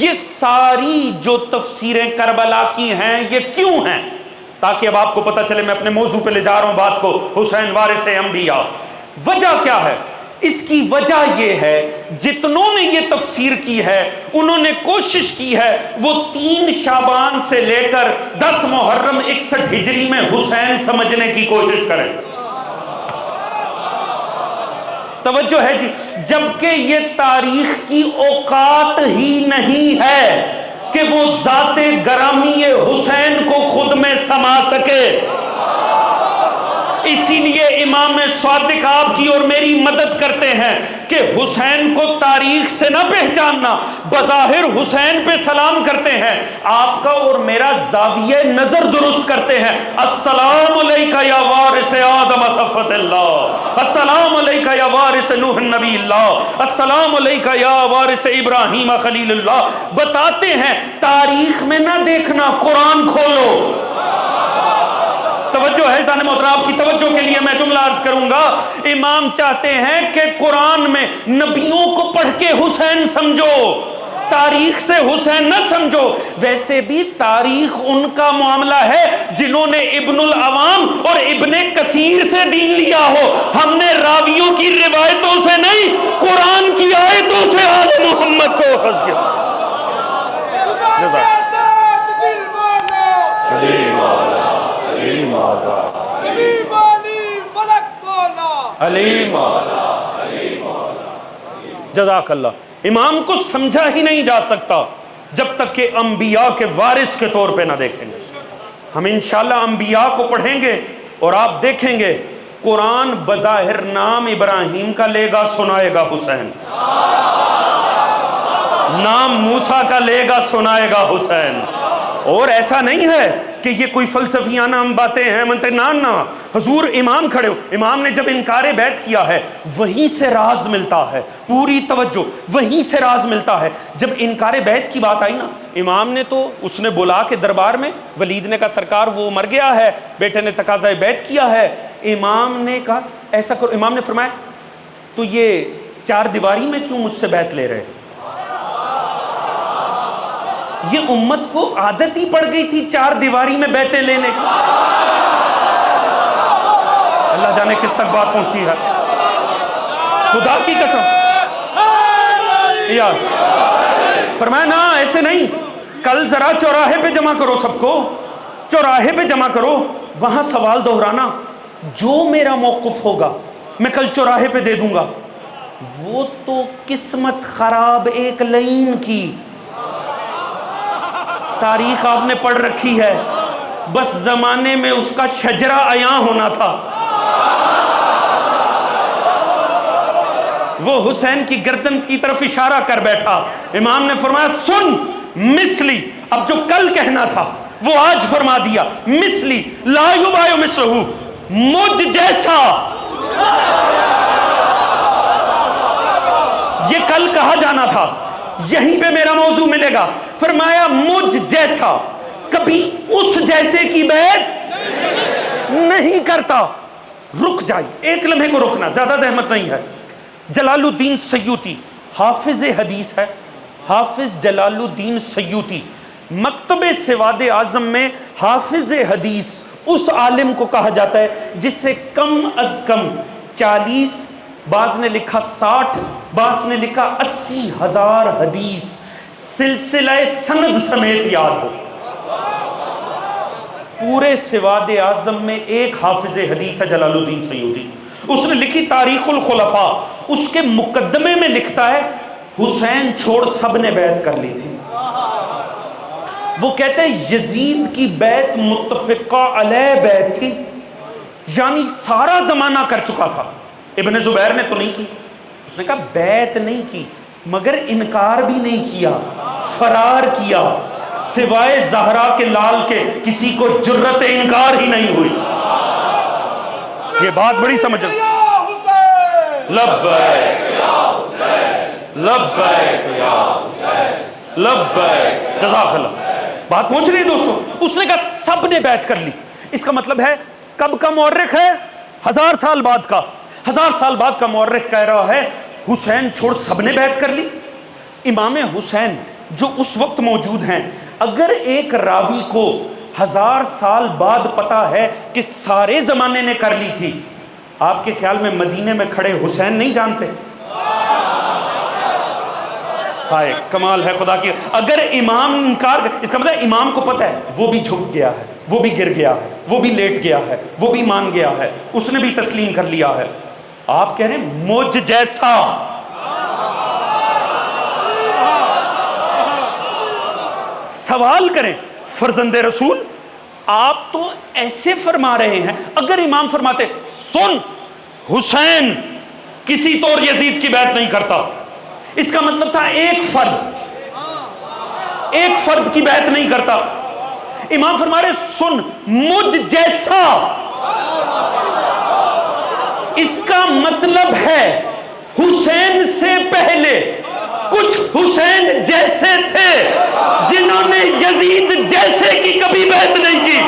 یہ ساری جو تفسیریں کربلا کی ہیں یہ کیوں ہیں؟ تاکہ اب آپ کو پتہ چلے، میں اپنے موضوع پہ لے جا رہا ہوں بات کو، حسین وارث انبیاء۔ وجہ کیا ہے؟ اس کی وجہ یہ ہے، جتنوں نے یہ تفسیر کی ہے انہوں نے کوشش کی ہے وہ 3 شعبان سے لے کر 10 محرم 61 ہجری میں حسین سمجھنے کی کوشش کریں۔ توجہ ہے جی، جبکہ یہ تاریخ کی اوقات ہی نہیں ہے کہ وہ ذات گرامی حسین کو خود میں سما سکے۔ اسی لیے امام صادق آپ کی اور میری مدد کرتے ہیں کہ حسین کو تاریخ سے نہ پہچاننا، بظاہر حسین پہ سلام کرتے ہیں، آپ کا اور میرا زاویہ نظر درست کرتے ہیں۔ السلام علیکہ یا وارث آدم صفوت اللہ، السلام علیکہ یا وارث نوح نبی اللہ، السلام علیکہ یا وارث ابراہیم خلیل اللہ۔ بتاتے ہیں تاریخ میں نہ دیکھنا، قرآن کھولو۔ توجہ ہے زان محترم، آپ کی توجہ کے لیے میں جملہ عرض کروں گا۔ امام چاہتے ہیں کہ قرآن میں نبیوں کو پڑھ کے حسین سمجھو، تاریخ سے حسین نہ سمجھو۔ ویسے بھی تاریخ ان کا معاملہ ہے جنہوں نے ابن العوام اور ابن کثیر سے دین لیا ہو، ہم نے راویوں کی روایتوں سے نہیں، قرآن کی آیتوں سے آل محمد کو اخذ کیا۔ جزاک اللہ۔ امام کو سمجھا ہی نہیں جا سکتا جب تک کہ انبیاء کے وارث کے طور پہ نہ دیکھیں گے۔ ہم انشاءاللہ انبیاء کو پڑھیں گے اور آپ دیکھیں گے قرآن بظاہر نام ابراہیم کا لے گا، سنائے گا حسین، نام موسیٰ کا لے گا، سنائے گا حسین۔ اور ایسا نہیں ہے کہ یہ کوئی فلسفیانہ ہم باتیں ہیں منتے نہ، حضور امام کھڑے ہو، امام نے جب انکار بیعت کیا ہے وہیں سے راز ملتا ہے، پوری توجہ، وہیں سے راز ملتا ہے۔ جب انکار بیعت کی بات آئی نا، امام نے تو اس نے بلا کے دربار میں، ولید نے کہا سرکار وہ مر گیا ہے، بیٹے نے تقاضا بیعت کیا ہے، امام نے کہا ایسا کرو، امام نے فرمایا تو یہ 4 دیواری میں کیوں مجھ سے بیعت لے رہے؟ یہ امت کو عادت ہی پڑ گئی تھی 4 دیواری میں بیعتیں لینے کی، اللہ جانے کس تک بات پہنچی ہے، خدا کی قسم۔ یار فرمایا نا ایسے نہیں، کل ذرا چوراہے پہ جمع کرو، سب کو چوراہے پہ جمع کرو، وہاں سوال دہرانا، جو میرا موقف ہوگا میں کل چوراہے پہ دے دوں گا۔ وہ تو قسمت خراب ایک لائن کی تاریخ آپ نے پڑھ رکھی ہے، بس زمانے میں اس کا شجرہ عیاں ہونا تھا۔ وہ حسین کی گردن کی طرف اشارہ کر بیٹھا، امام نے فرمایا سن مثلی، اب جو کل کہنا تھا وہ آج فرما دیا، مثلی لا یبایع مثلہ، مجھ جیسا، یہ کل کہا جانا تھا، یہیں پہ میرا موضوع ملے گا۔ فرمایا مجھ جیسا کبھی اس جیسے کی بیعت نہیں کرتا۔ رک جائے، ایک لمحے کو رکنا، زیادہ زحمت نہیں ہے۔ جلال الدین سیوطی حافظ حدیث ہے، حافظ جلال الدین سیوطی، مکتب سواد اعظم میں حافظ حدیث اس عالم کو کہا جاتا ہے جس سے کم از کم 40، بعض نے لکھا 60، بعض نے لکھا 80,000 حدیث سلسلہ سند سمیت یاد ہو۔ پورے سواد اعظم میں ایک حافظ حدیث ہے جلال الدین سیوطی، اس نے لکھی تاریخ الخلفاء، اس کے مقدمے میں لکھتا ہے حسین چھوڑ سب نے بیعت کر لی تھی۔ وہ کہتے ہیں یزید کی بیعت متفقہ علیہ بیعت تھی، یعنی سارا زمانہ کر چکا تھا۔ ابن زبیر نے تو نہیں کی، اس نے کہا بیعت نہیں کی مگر انکار بھی نہیں کیا، فرار کیا، سوائے زہرا کے لال کے کسی کو جرت انکار ہی نہیں ہوئی۔ یہ بات بڑی سمجھ لبیک لبیک یا حسین لبیک، جزاک اللہ۔ بات پہنچ رہی ہے دوستو؟ اس نے کہا سب نے بیعت کر لی۔ اس کا مطلب ہے کب کا مورخ ہے؟ 1000 سال بعد کا۔ 1000 سال بعد کا مورخ کہہ رہا ہے حسین چھوڑ سب نے بیعت کر لی۔ امام حسین جو اس وقت موجود ہیں، اگر ایک راوی کو 1000 سال بعد پتا ہے کہ سارے زمانے نے کر لی تھی، آپ کے خیال میں مدینے میں کھڑے حسین نہیں جانتے؟ ہائے کمال ہے خدا کی۔ اگر امام انکار، اس کا مطلب امام کو پتہ ہے وہ بھی جھک گیا ہے، وہ بھی گر گیا ہے، وہ بھی لیٹ گیا ہے، وہ بھی مان گیا ہے، اس نے بھی تسلیم کر لیا ہے۔ آپ کہہ رہے ہیں مجھ جیسا سوال کریں فرزند رسول، آپ تو ایسے فرما رہے ہیں، اگر امام فرماتے سن حسین کسی طور یزید کی بیعت نہیں کرتا، اس کا مطلب تھا ایک فرد کی بیعت نہیں کرتا۔ امام فرما رہے سن مجھ جیسا، اس کا مطلب ہے حسین سے پہلے کچھ حسین جیسے تھے جنہوں نے یزید جیسے کی کبھی بیعت نہیں کی۔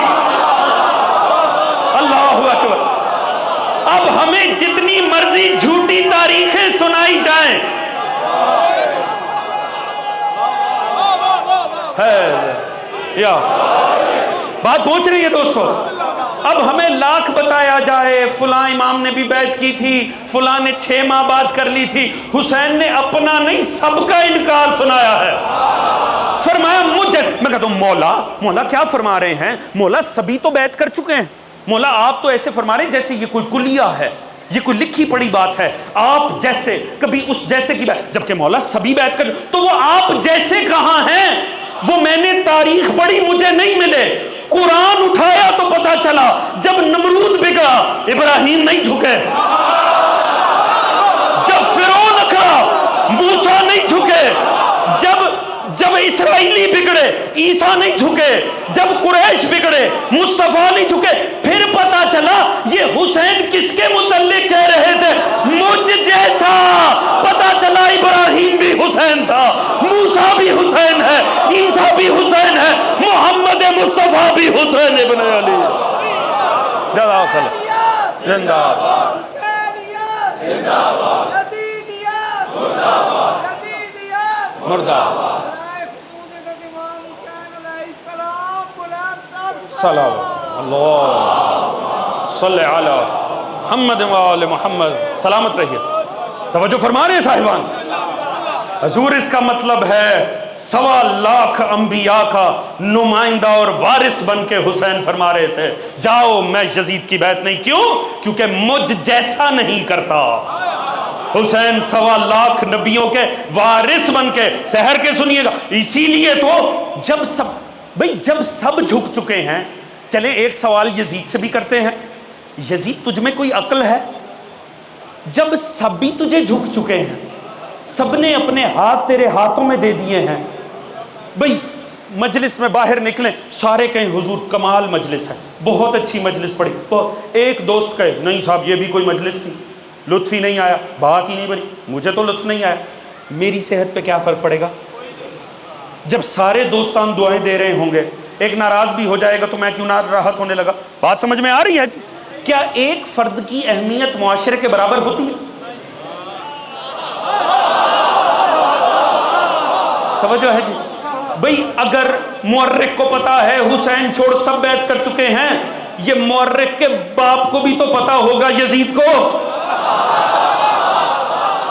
اللہ اکبر۔ اب ہمیں جتنی مرضی جھوٹی تاریخیں سنائی جائیں، یا بات پہنچ رہی ہے دوستو؟ اب ہمیں لاکھ بتایا جائے فلاں امام نے بھی بیعت کی تھی، فلاں نے 6 ماہ بعد کر لی تھی، حسین نے اپنا نہیں سب کا انکار سنایا ہے۔ فرمایا مجھے، میں کہتا ہوں مولا کیا فرما رہے ہیں؟ مولا سبھی تو بیعت کر چکے ہیں۔ مولا آپ تو ایسے فرما رہے ہیں جیسے یہ کوئی کلیہ ہے، یہ کوئی لکھی پڑی بات ہے، آپ جیسے کبھی اس جیسے کی بیعت، جبکہ مولا سبھی بیعت کر، تو وہ آپ جیسے کہاں ہیں؟ وہ میں نے تاریخ پڑھی مجھے نہیں ملے، قرآن اٹھایا تو پتا چلا جب نمرود بگڑا ابراہیم نہیں جھکے، جب فرعون اکڑا موسیٰ نہیں جھکے، جب اسرائیلی بگڑے عیسیٰ نہیں جھکے، جب قریش بگڑے مصطفیٰ نہیں جھکے، پھر پتا چلا یہ حسین کس کے متعلق کہہ رہے تھے؟ مجھ جیسا۔ پتا چلا ابراہیم بھی حسین تھا، موسیٰ بھی حسین ہے، عیسیٰ بھی حسین ہے، محمد مصطفیٰ بھی حسین ابن علی۔ جزاک اللہ۔ زندہ باد مردہ صلوات اللہ صلی علی محمد و آل محمد۔ سلامت رہیے۔ توجہ فرما رہے ہیں صاحبان؟ حضور اس کا مطلب ہے 1.25 لاکھ انبیاء کا نمائندہ اور وارث بن کے حسین فرما رہے تھے جاؤ میں یزید کی بیعت نہیں، کیوں؟ کیونکہ مجھ جیسا نہیں کرتا۔ حسین 1.25 لاکھ نبیوں کے وارث بن کے، ٹھہر کے سنیے گا، اسی لیے تو جب سب جھک چکے ہیں، چلیں ایک سوال یزید سے بھی کرتے ہیں، یزید تجھ میں کوئی عقل ہے؟ جب سب بھی تجھے جھک چکے ہیں، سب نے اپنے ہاتھ تیرے ہاتھوں میں دے دیے ہیں، بھئی مجلس میں باہر نکلیں سارے کہیں حضور کمال مجلس ہے، بہت اچھی مجلس پڑی، تو ایک دوست کہے نہیں صاحب یہ بھی کوئی مجلس نہیں، لطف ہی نہیں آیا، بات ہی نہیں بنی، مجھے تو لطف نہیں آیا، میری صحت پہ کیا فرق پڑے گا؟ جب سارے دوستان دعائیں دے رہے ہوں گے، ایک ناراض بھی ہو جائے گا تو میں کیوں ناراحت ہونے لگا؟ بات سمجھ میں آ رہی ہے جی؟ کیا ایک فرد کی اہمیت معاشرے کے برابر ہوتی ہے؟ توجہ ہے جی؟ بھئی اگر مورخ کو پتا ہے حسین چھوڑ سب بیعت کر چکے ہیں، یہ مورخ کے باپ کو بھی تو پتا ہوگا یزید کو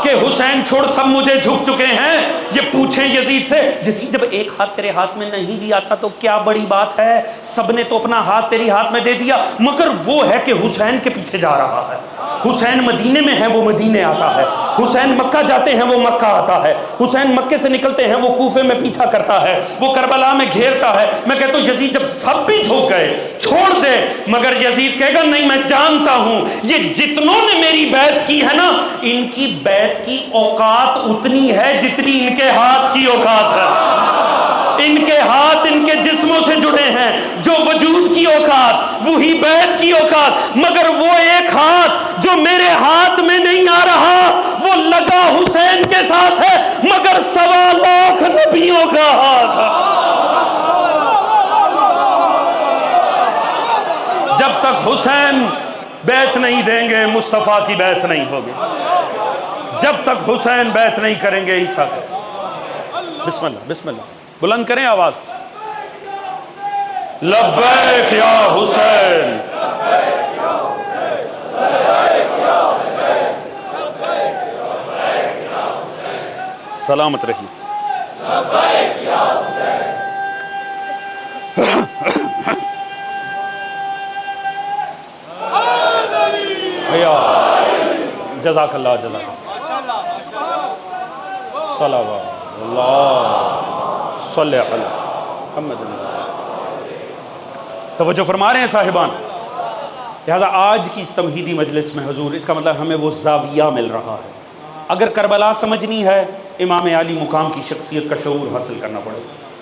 کہ کہ حسین چھوڑ سب مجھے جھک چکے ہیں، یہ پوچھیں یزید سے، یزید جب ایک ہاتھ تیرے ہاتھ میں نہیں بھی آتا تو کیا بڑی بات ہے، سب نے تو اپنا ہاتھ تیری ہاتھ میں دے دیا، مگر وہ ہے کہ حسین کے پیچھے جا رہا ہے، حسین مدینے میں ہے وہ مدینے آتا ہے، حسین مکہ جاتے ہیں وہ مکہ آتا ہے، حسین مکے سے نکلتے ہیں وہ کوفے میں پیچھا کرتا ہے، وہ کربلا میں گھیرتا ہے۔ میں کہتا ہوں یزید جب سب بھی جھک گئے چھوڑ دے، مگر یزید کہے گا نہیں، میں جانتا ہوں یہ جتنوں نے میری بیعت کی ہے نا، ان کی بیعت کی اوقات اتنی ہے جتنی ان کے ہاتھ کی اوقات ہے، ان کے ہاتھ ان کے جسموں سے جڑے ہیں، جو وجود کی اوقات وہی بیعت کی اوقات، مگر وہ ایک ہاتھ جو میرے ہاتھ میں نہیں آ رہا وہ لگا حسین کے ساتھ ہے، مگر 1.25 لاکھ نبیوں کا ہاتھ ہے۔ جب تک حسین بیعت نہیں دیں گے مصطفیٰ کی بیعت نہیں ہوگی، جب تک حسین بیعت نہیں کریں گے عیسیٰ کا۔ بسم اللہ بسم اللہ، بلند کریں آواز، لبیک یا حسین، سلامت رہی۔ جزاک اللہ جزاک صلوات اللہ صلی علی محمد۔ توجہ فرما رہے ہیں صاحبان، لہذا آج کی اس تمہیدی مجلس میں حضور، اس کا مطلب ہمیں وہ زاویہ مل رہا ہے۔ اگر کربلا سمجھنی ہے، امام علی مقام کی شخصیت کا شعور حاصل کرنا پڑے،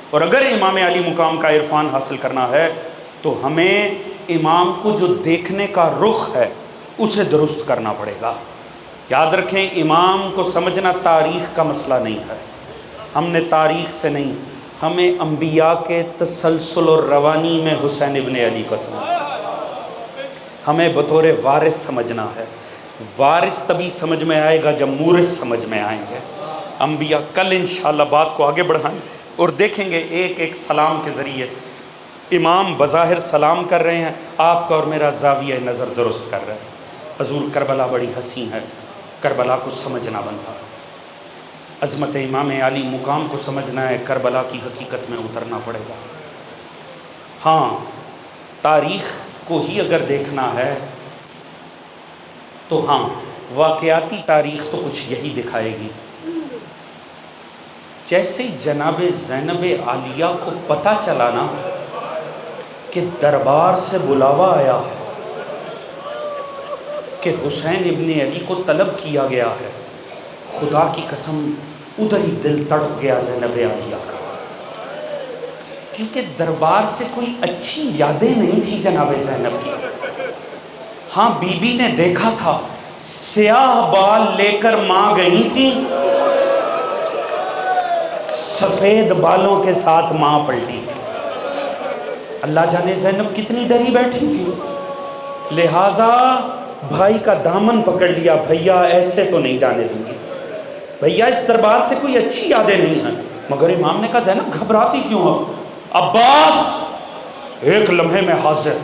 اور اگر امام علی مقام کا عرفان حاصل کرنا ہے تو ہمیں امام کو جو دیکھنے کا رخ ہے اسے درست کرنا پڑے گا۔ یاد رکھیں، امام کو سمجھنا تاریخ کا مسئلہ نہیں ہے، ہم نے تاریخ سے نہیں، ہمیں انبیاء کے تسلسل اور روانی میں حسین ابن علی کو سمجھنا، ہمیں بطور وارث سمجھنا ہے۔ وارث تبھی سمجھ میں آئے گا جب مورث سمجھ میں آئیں گے۔ انبیاء کل انشاءاللہ بات کو آگے بڑھائیں اور دیکھیں گے ایک ایک سلام کے ذریعے امام بظاہر سلام کر رہے ہیں، آپ کا اور میرا زاویہ نظر درست کر رہے ہیں۔ حضور کربلا بڑی حسین ہے، کربلا کو سمجھنا بنتا ہے، عظمت امام علی مقام کو سمجھنا ہے، کربلا کی حقیقت میں اترنا پڑے گا۔ ہاں، تاریخ کو ہی اگر دیکھنا ہے تو ہاں، واقعاتی تاریخ تو کچھ یہی دکھائے گی۔ جیسے جناب زینب عالیہ کو پتہ چلا نا کہ دربار سے بلاوا آیا ہے کہ حسین ابن علی کو طلب کیا گیا ہے، خدا کی قسم ادھر ہی دل تڑپ گیا زینب عالیہ کا، کیونکہ دربار سے کوئی اچھی یادیں نہیں تھی جناب زینب کی۔ ہاں، بی بی نے دیکھا تھا، سیاہ بال لے کر ماں گئی تھی، سفید بالوں کے ساتھ ماں پلٹی۔ اللہ جانے زینب کتنی ڈری بیٹھی تھی، لہٰذا بھائی کا دامن پکڑ لیا، بھیا ایسے تو نہیں جانے دوں گی، بھیا اس دربار سے کوئی اچھی یادیں نہیں ہیں۔ مگر امام نے کہا زینب گھبراتی کیوں ہو؟ عباس ایک لمحے میں حاضر،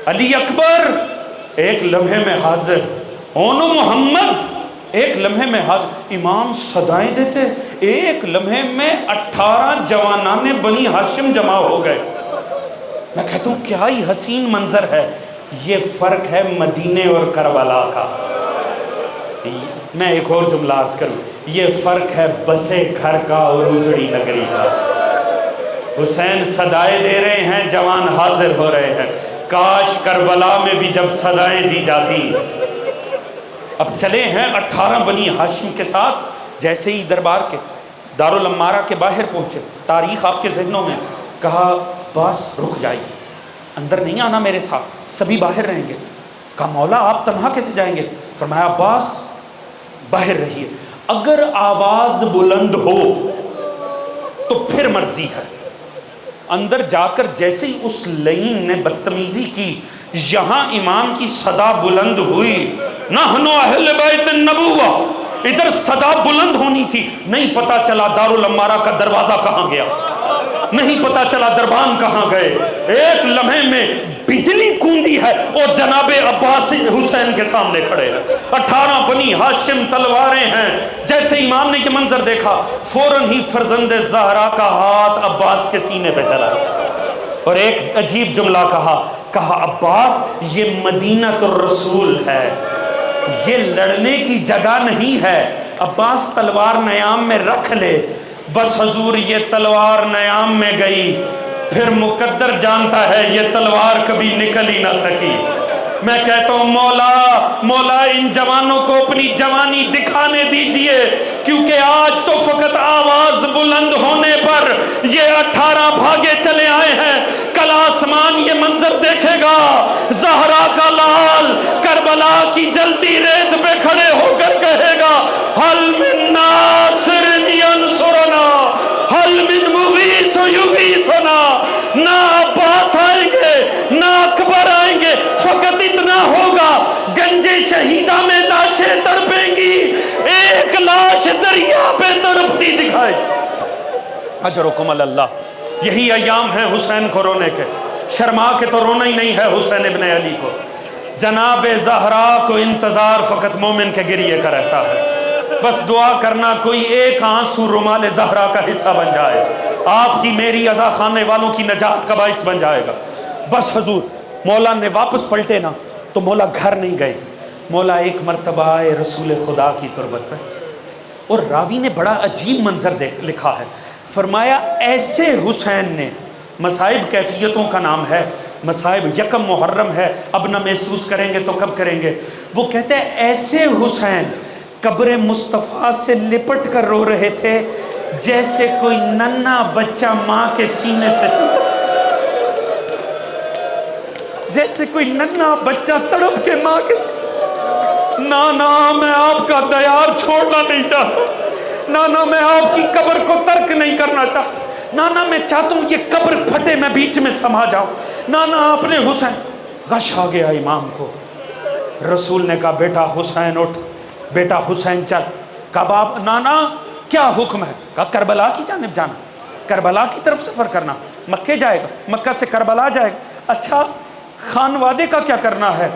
علی اکبر ایک لمحے میں حاضر، اونو محمد ایک لمحے میں حاضر۔ امام صدائیں دیتے، ایک لمحے میں 18 جوانان بنی ہاشم جمع ہو گئے۔ میں کہتا ہوں کیا ہی حسین منظر ہے۔ یہ فرق ہے مدینے اور کربلا کا۔ میں ایک اور جملہ عرض کروں، یہ فرق ہے بسے گھر کا اور اجڑی نگری کا۔ حسین صدائیں دے رہے ہیں، جوان حاضر ہو رہے ہیں۔ کاش کربلا میں بھی جب صدائیں دی جاتی۔ اب چلے ہیں 18 بنی ہاشم کے ساتھ، جیسے ہی دربار کے دارالعمارہ کے باہر پہنچے، تاریخ آپ کے ذہنوں میں، کہا بس رک جائیے، اندر نہیں آنا میرے ساتھ، سبھی باہر رہیں گے۔ کہا مولا آپ تنہا کیسے جائیں گے؟ فرمایا عباس باہر رہیے، اگر آواز بلند ہو تو پھر مرضی ہے۔ اندر جا کر جیسے ہی اس لعین نے بدتمیزی کی، یہاں امام کی صدا بلند ہوئی، نحن اہل بیت النبوہ، ادھر صدا بلند ہونی تھی، نہیں پتا چلا دارالعمارہ کا دروازہ کہاں گیا، نہیں پتا چلا دربان کہاں گئے. ایک لمحے میں بجلی گوندی ہے اور جناب عباس حسین کے سامنے کھڑے ہیں. 18 بنی ہاشم تلواریں ہیں. جیسے امام نے یہ منظر دیکھا فوراً ہی فرزند زہرا کا ہاتھ عباس کے سینے پہ چلا اور ایک عجیب جملہ کہا عباس یہ مدینہ الرسول ہے, یہ لڑنے کی جگہ نہیں ہے. عباس تلوار نیام میں رکھ لے. بس حضور یہ تلوار نیام میں گئی, پھر مقدر جانتا ہے یہ تلوار کبھی نکل ہی نہ سکی. میں کہتا ہوں مولا ان جوانوں کو اپنی جوانی دکھانے دیجئے, کیونکہ آج تو فقط آواز بلند ہونے پر یہ 18 بھاگے چلے آئے ہیں. کل آسمان یہ منظر دیکھے گا, زہرا کا لال کربلا کی جلتی ریت پہ کھڑے ہو کر کہے گا حل من ناصر ینصرنا حل من مغیث یغیثنا. نہ عباس آئیں گے نہ اکبر آئیں گے, فقط اتنا ہوگا گنج شہیدہ میں لاشیں تڑپیں گی, ایک لاش دریا پہ تڑپتی دکھائے. اجرکم اللہ. یہی ایام ہیں حسین کو رونے کے. شرما کے تو رونا ہی نہیں ہے حسین ابن علی کو. جناب زہرا کو انتظار فقط مومن کے گریے کا رہتا ہے. بس دعا کرنا کوئی ایک آنسو رومال زہرا کا حصہ بن جائے, آپ کی میری عزا خانے والوں کی نجات کا باعث بن جائے گا. بس حضور مولا نے واپس پلٹے نا تو مولا گھر نہیں گئے. مولا ایک مرتبہ آئے رسول خدا کی تربت پر, اور راوی نے بڑا عجیب منظر لکھا ہے. فرمایا ایسے حسین نے, مصائب کیفیتوں کا نام ہے, مصائب یکم محرم ہے, اب نہ محسوس کریں گے تو کب کریں گے. وہ کہتے ہیں ایسے حسین قبر مصطفیٰ سے لپٹ کر رو رہے تھے جیسے کوئی ننھا بچہ ماں کے سینے سے, جیسے کوئی ننھا بچہ تڑپ کے ماں کے سینے. نانا میں آپ کا دیار چھوڑنا نہیں چاہتا, نانا میں آپ کی قبر کو ترک نہیں کرنا چاہتا, نانا میں چاہتا ہوں یہ قبر پھٹے میں بیچ میں سما جاؤں. نانا اپنے حسین. غش آ گیا امام کو. رسول نے کہا بیٹا حسین اٹھ, بیٹا حسین چل. کہا باپ نانا کیا حکم ہے؟ کہا کربلا کی جانب جانا, کربلا کی طرف سفر کرنا. مکے جائے گا, مکہ سے کربلا جائے گا. اچھا خانوادے کا کیا کرنا ہے؟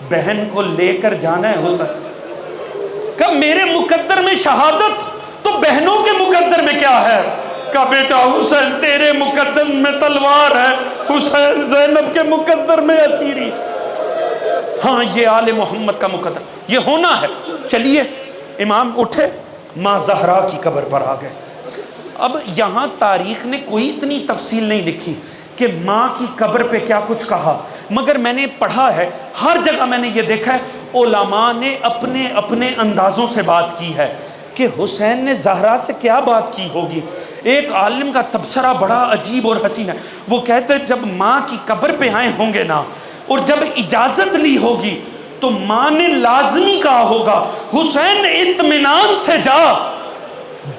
بہن کو لے کر جانا ہے حسین. کہا میرے مقدر میں شہادت, تو بہنوں کے مقدر میں کیا ہے؟ کہا بیٹا حسین تیرے مقدر میں تلوار ہے, حسین زینب کے مقدر میں اسیری. ہاں یہ آل محمد کا مقدر, یہ ہونا ہے. چلیے امام اٹھے, ماں زہرا کی قبر پر آ گئے. اب یہاں تاریخ نے کوئی اتنی تفصیل نہیں لکھی کہ ماں کی قبر پہ کیا کچھ کہا, مگر میں نے پڑھا ہے ہر جگہ میں نے یہ دیکھا ہے علماء نے اپنے اپنے اندازوں سے بات کی ہے کہ حسین نے زہرا سے کیا بات کی ہوگی. ایک عالم کا تبصرہ بڑا عجیب اور حسین ہے. وہ کہتے ہیں جب ماں کی قبر پہ آئے ہوں گے نا, اور جب اجازت لی ہوگی تو ماں نے لازمی کہا ہوگا حسین اطمینان سے جا,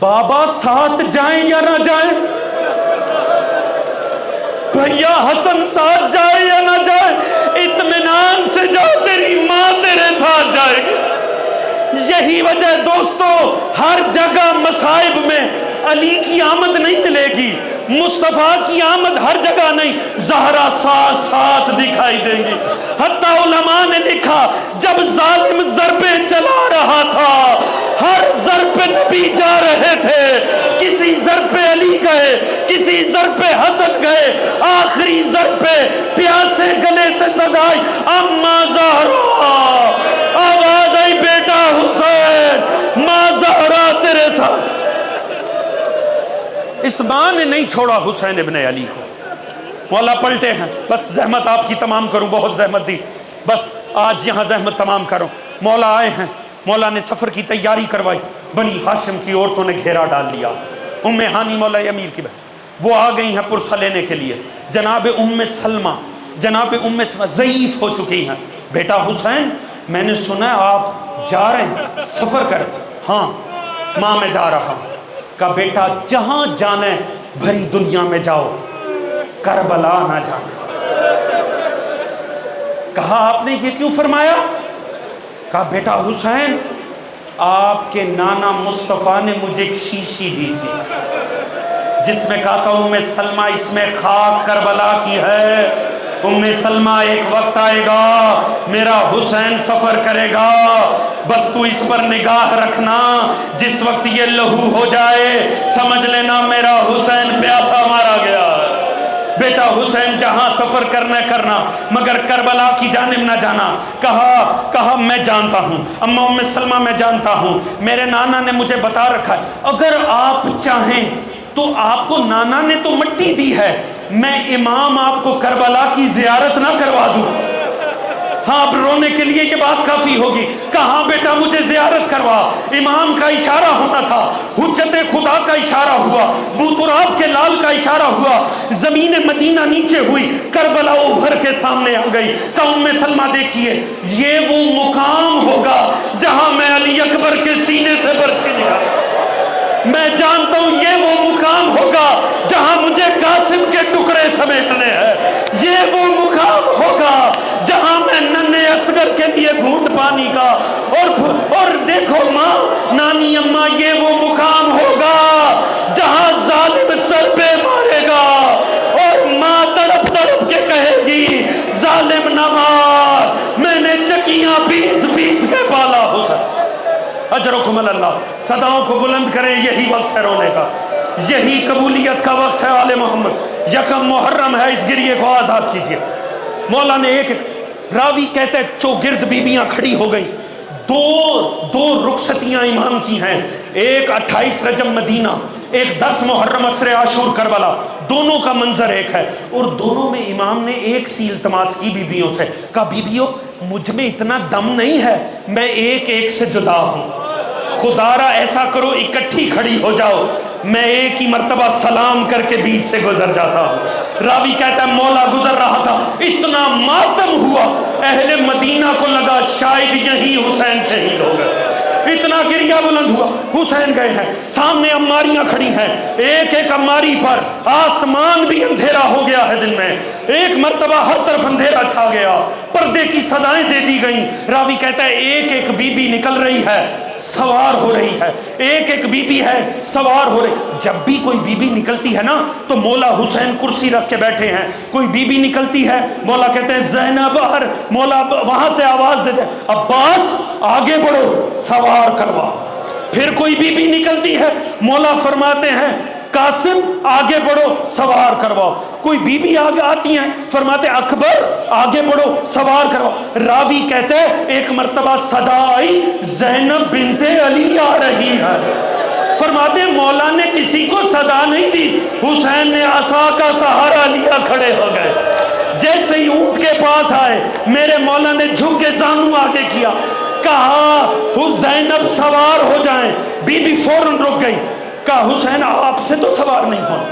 بابا ساتھ جائیں یا نہ جائیں, بھیا حسن ساتھ جائے یا نہ جائے, اطمینان سے جا, تیری ماں تیرے ساتھ جائے گی. یہی وجہ دوستو ہر جگہ مصائب میں علی کی آمد نہیں ملے گی, مصطفیٰ کی آمد ہر جگہ نہیں, زہرا ساتھ ساتھ دکھائی دیں گی. حتیٰ علماء نے لکھا جب ظالم ضربیں چلا رہا تھا ہر ضرب پہ نبی جا رہے تھے, کسی ضرب پہ علی گئے, کسی ضرب پہ حسن گئے, آخری ضرب پہ پیاسے گلے سے صدائی اما زہرا, آواز آئی بیٹا حسین, ماں زہرا تیرے ساتھ. اس ماں نے نہیں چھوڑا حسین ابن علی کو. مولا پلٹے ہیں, بس زحمت آپ کی تمام کروں, بہت زحمت دی, بس آج یہاں زحمت تمام کروں. مولا آئے ہیں, مولا نے سفر کی تیاری کروائی, بنی ہاشم کی عورتوں نے گھیرا ڈال لیا. ام ہانی مولا امیر کی بہن, وہ آ گئی ہیں پرسہ لینے کے لیے. جناب ام سلمہ, جناب ام سلمہ ضعیف ہو چکی ہیں. بیٹا حسین میں نے سنا آپ جا رہے ہیں سفر کر. ہاں ماں میں جا رہا ہوں. کہا بیٹا جہاں جانا ہے بھری دنیا میں جاؤ, کربلا نہ جانا. کہا آپ نے یہ کیوں فرمایا؟ کہا بیٹا حسین آپ کے نانا مصطفیٰ نے مجھے ایک شیشی دی تھی, جس میں کہا تھا ام سلمہ اس میں خاک کربلا کی ہے، ام سلمہ ایک وقت آئے گا میرا حسین سفر کرے گا، بس تو اس پر نگاہ رکھنا، جس وقت یہ لہو ہو جائے سمجھ لینا میرا حسین پیاسا مارا گیا ہے۔ بیٹا حسین جہاں سفر کرنا مگر کربلا کی جانب نہ جانا۔ کہا میں جانتا ہوں اما ام سلمہ، میں جانتا ہوں، میرے نانا نے مجھے بتا رکھا ہے، اگر آپ چاہیں تو آپ کو نانا نے تو مٹی دی ہے، میں امام آپ کو کربلا کی زیارت نہ کروا دوں؟ ہاں اب رونے کے لیے یہ بات کافی ہوگی۔ کہاں بیٹا مجھے زیارت کروا، امام کا اشارہ ہونا تھا، حجت خدا کا اشارہ ہوا، بوتراب کے لال کا اشارہ ہوا، زمین مدینہ نیچے ہوئی، کربلا ابھر کے سامنے آ گئی۔ کہ ام سلمہ دیکھیے یہ وہ مقام ہوگا جہاں میں علی اکبر کے سینے سے برچھی نکالوں، میں جانتا ہوں یہ وہ مقام ہوگا جہاں مجھے قاسم کے ٹکڑے سمیٹنے ہیں، یہ وہ مقام ہوگا جہاں میں ننھے اصغر کے لیے گھونٹ پانی کا اور دیکھو ماں نانی اماں یہ وہ مقام ہوگا جہاں ظالم سر پہ مارے گا اور ماں تڑپ تڑپ کے کہے گی ظالم نہ مار، میں نے چکیاں پیس پیس کے پالا حسین۔ اجرکم اللہ، صداؤں کو بلند کریں، یہی وقت ہے رونے کا، یہی قبولیت کا وقت ہے آل محمد۔ یکم محرم ہے، اس گریے کو آزاد کیجئے۔ مولا نے ایک راوی کہتے چوگرد بیبیاں کھڑی ہو گئی، دو رخصتیاں امام کی ہیں، ایک 28 رجب مدینہ، ایک 10 محرم عصر عاشور کربلا، دونوں کا منظر ایک ہے، اور دونوں میں امام نے ایک سی التماس کی بیبیوں سے، کہا بیبیوں مجھ میں اتنا دم نہیں ہے، میں ایک ایک سے جدا ہوں، خدا را ایسا کرو اکٹھی کھڑی ہو جاؤ، میں ایک ہی مرتبہ سلام کر کے بیچ سے گزر جاتا ہوں۔ راوی کہتا ہے مولا گزر رہا تھا، اتنا ماتم ہوا اہل مدینہ کو لگا شاید یہی حسین شہید ہو گئے، اتنا گریہ بلند ہوا، حسین گئے ہیں، سامنے عماریاں کھڑی ہیں، ایک ایک عماری پر آسمان بھی اندھیرا ہو گیا ہے دن میں، ایک مرتبہ ہر طرف اندھیرا چھا گیا، پردے کی صدائیں دے دی گئیں۔ راوی کہتا ہے ایک ایک بی بی نکل رہی ہے، سوار ہو رہی ہے، ایک ایک بی بی ہے سوار ہو رہی۔ جب بھی کوئی بی بی نکلتی ہے نا تو مولا حسین کرسی رکھ کے بیٹھے ہیں، کوئی بی بی نکلتی ہے مولا کہتے ہیں زینب باہر، مولا وہاں سے آواز دیتے ہیں عباس آگے بڑھو سوار کروا، پھر کوئی بی بی نکلتی ہے مولا فرماتے ہیں قاسم آگے بڑھو سوار کرواؤ، کوئی بی بی آگے آتی ہیں فرماتے اکبر آگے بڑھو سوار کرواؤ۔ راوی کہتے ہیں ایک مرتبہ صدا آئی زینب بنت علی آ رہی ہے، فرماتے ہیں مولا نے کسی کو صدا نہیں دی، حسین نے عصا کا سہارا لیا کھڑے ہو گئے، جیسے ہی اونٹ کے پاس آئے میرے مولا نے جھک کے زانو آگے کیا، کہا زینب سوار ہو جائیں، بی بی فوراً رک گئی، کہا حسین آپ سے تو سوار نہیں ہونا،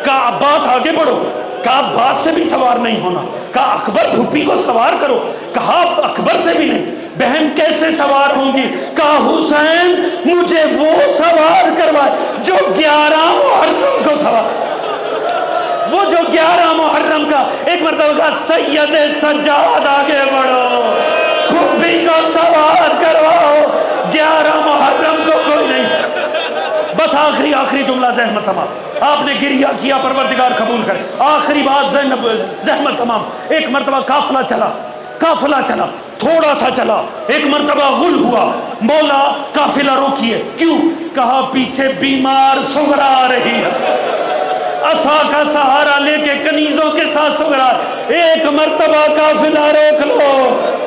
کہا عباس آگے بڑھو، کہا عباس سے بھی سوار نہیں ہونا، کہا اکبر پھوپھی کو سوار کرو، کہا اکبر سے بھی نہیں، بہن کیسے سوار ہوں گی، کہا حسین مجھے وہ سوار کروائے جو 11 محرم کو سوار، وہ جو 11 محرم کا ایک مرتبہ کہا سید سجاد آگے بڑھو پھوپھی کو سوار کرواؤ 11 محرم کو کوئی نہیں۔ بس آخری جملہ زحمت تمام، آپ نے گریہ کیا پروردگار قبول کرے، آخری بات زحمت تمام۔ ایک مرتبہ قافلہ چلا تھوڑا سا چلا، ایک مرتبہ غل ہوا، مولا قافلہ روکیے، کیوں؟ کہا پیچھے بیمار سغرا آ رہی ہے، عصا کا سہارا لے کے کنیزوں کے ساتھ سغرا، ایک مرتبہ قافلہ روک لو،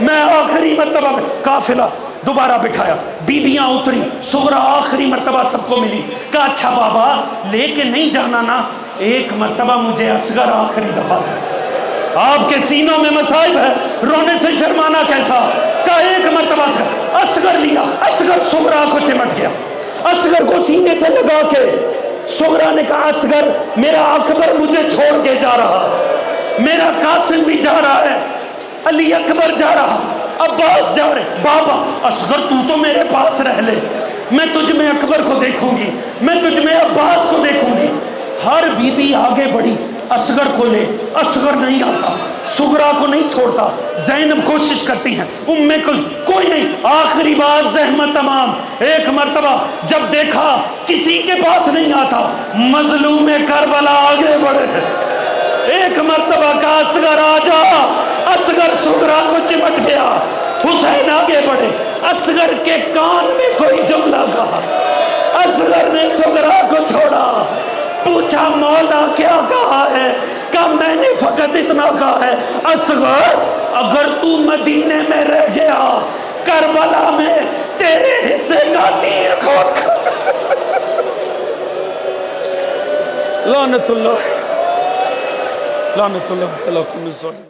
میں آخری مرتبہ قافلہ دوبارہ بٹھایا، بیبیاں اتری، سغرا آخری مرتبہ سب کو ملی، کہا اچھا بابا لے کے نہیں جانا نا، ایک مرتبہ مجھے اصغر آخری دفعہ، آپ کے سینوں میں مصائب ہے رونے سے شرمانا کیسا، کہا ایک مرتبہ سے اصغر لیا، اصغر سغرا کو چمٹ گیا، اصغر کو سینے سے لگا کے سغرا نے کہا اصغر میرا اکبر مجھے چھوڑ کے جا رہا، میرا قاسم بھی جا رہا ہے، علی اکبر جا رہا، عباس جا رہے، بابا اصغر تو میرے پاس رہ لے، میں تجھ میں اکبر کو دیکھوں گی، میں تجھ میں عباس کو دیکھوں گی۔ ہر بی بی آگے بڑھی اصغر کو لے، اصغر نہیں آتا، سغرا کو نہیں چھوڑتا، زینب کوشش کرتی ہیں، کوئی نہیں، آخری بات زحمت تمام۔ ایک مرتبہ جب دیکھا کسی کے پاس نہیں آتا، مظلوم کربلا آگے بڑھے، ایک مرتبہ کا اصغر آ جا، اصغر سغرا کو چمٹ گیا، حسین آگے بڑھے، اصغر کے کان میں کوئی جملہ کہا، اصغر نے سغرا کو چھوڑا، پوچھا مولا کیا کہا ہے؟ کہا میں نے فقط اتنا کہا ہے اصغر اگر تو مدینے میں رہ گیا کربلا میں تیرے حصے کا تیر کھود۔ لعنت اللہ علیکم الظالمین۔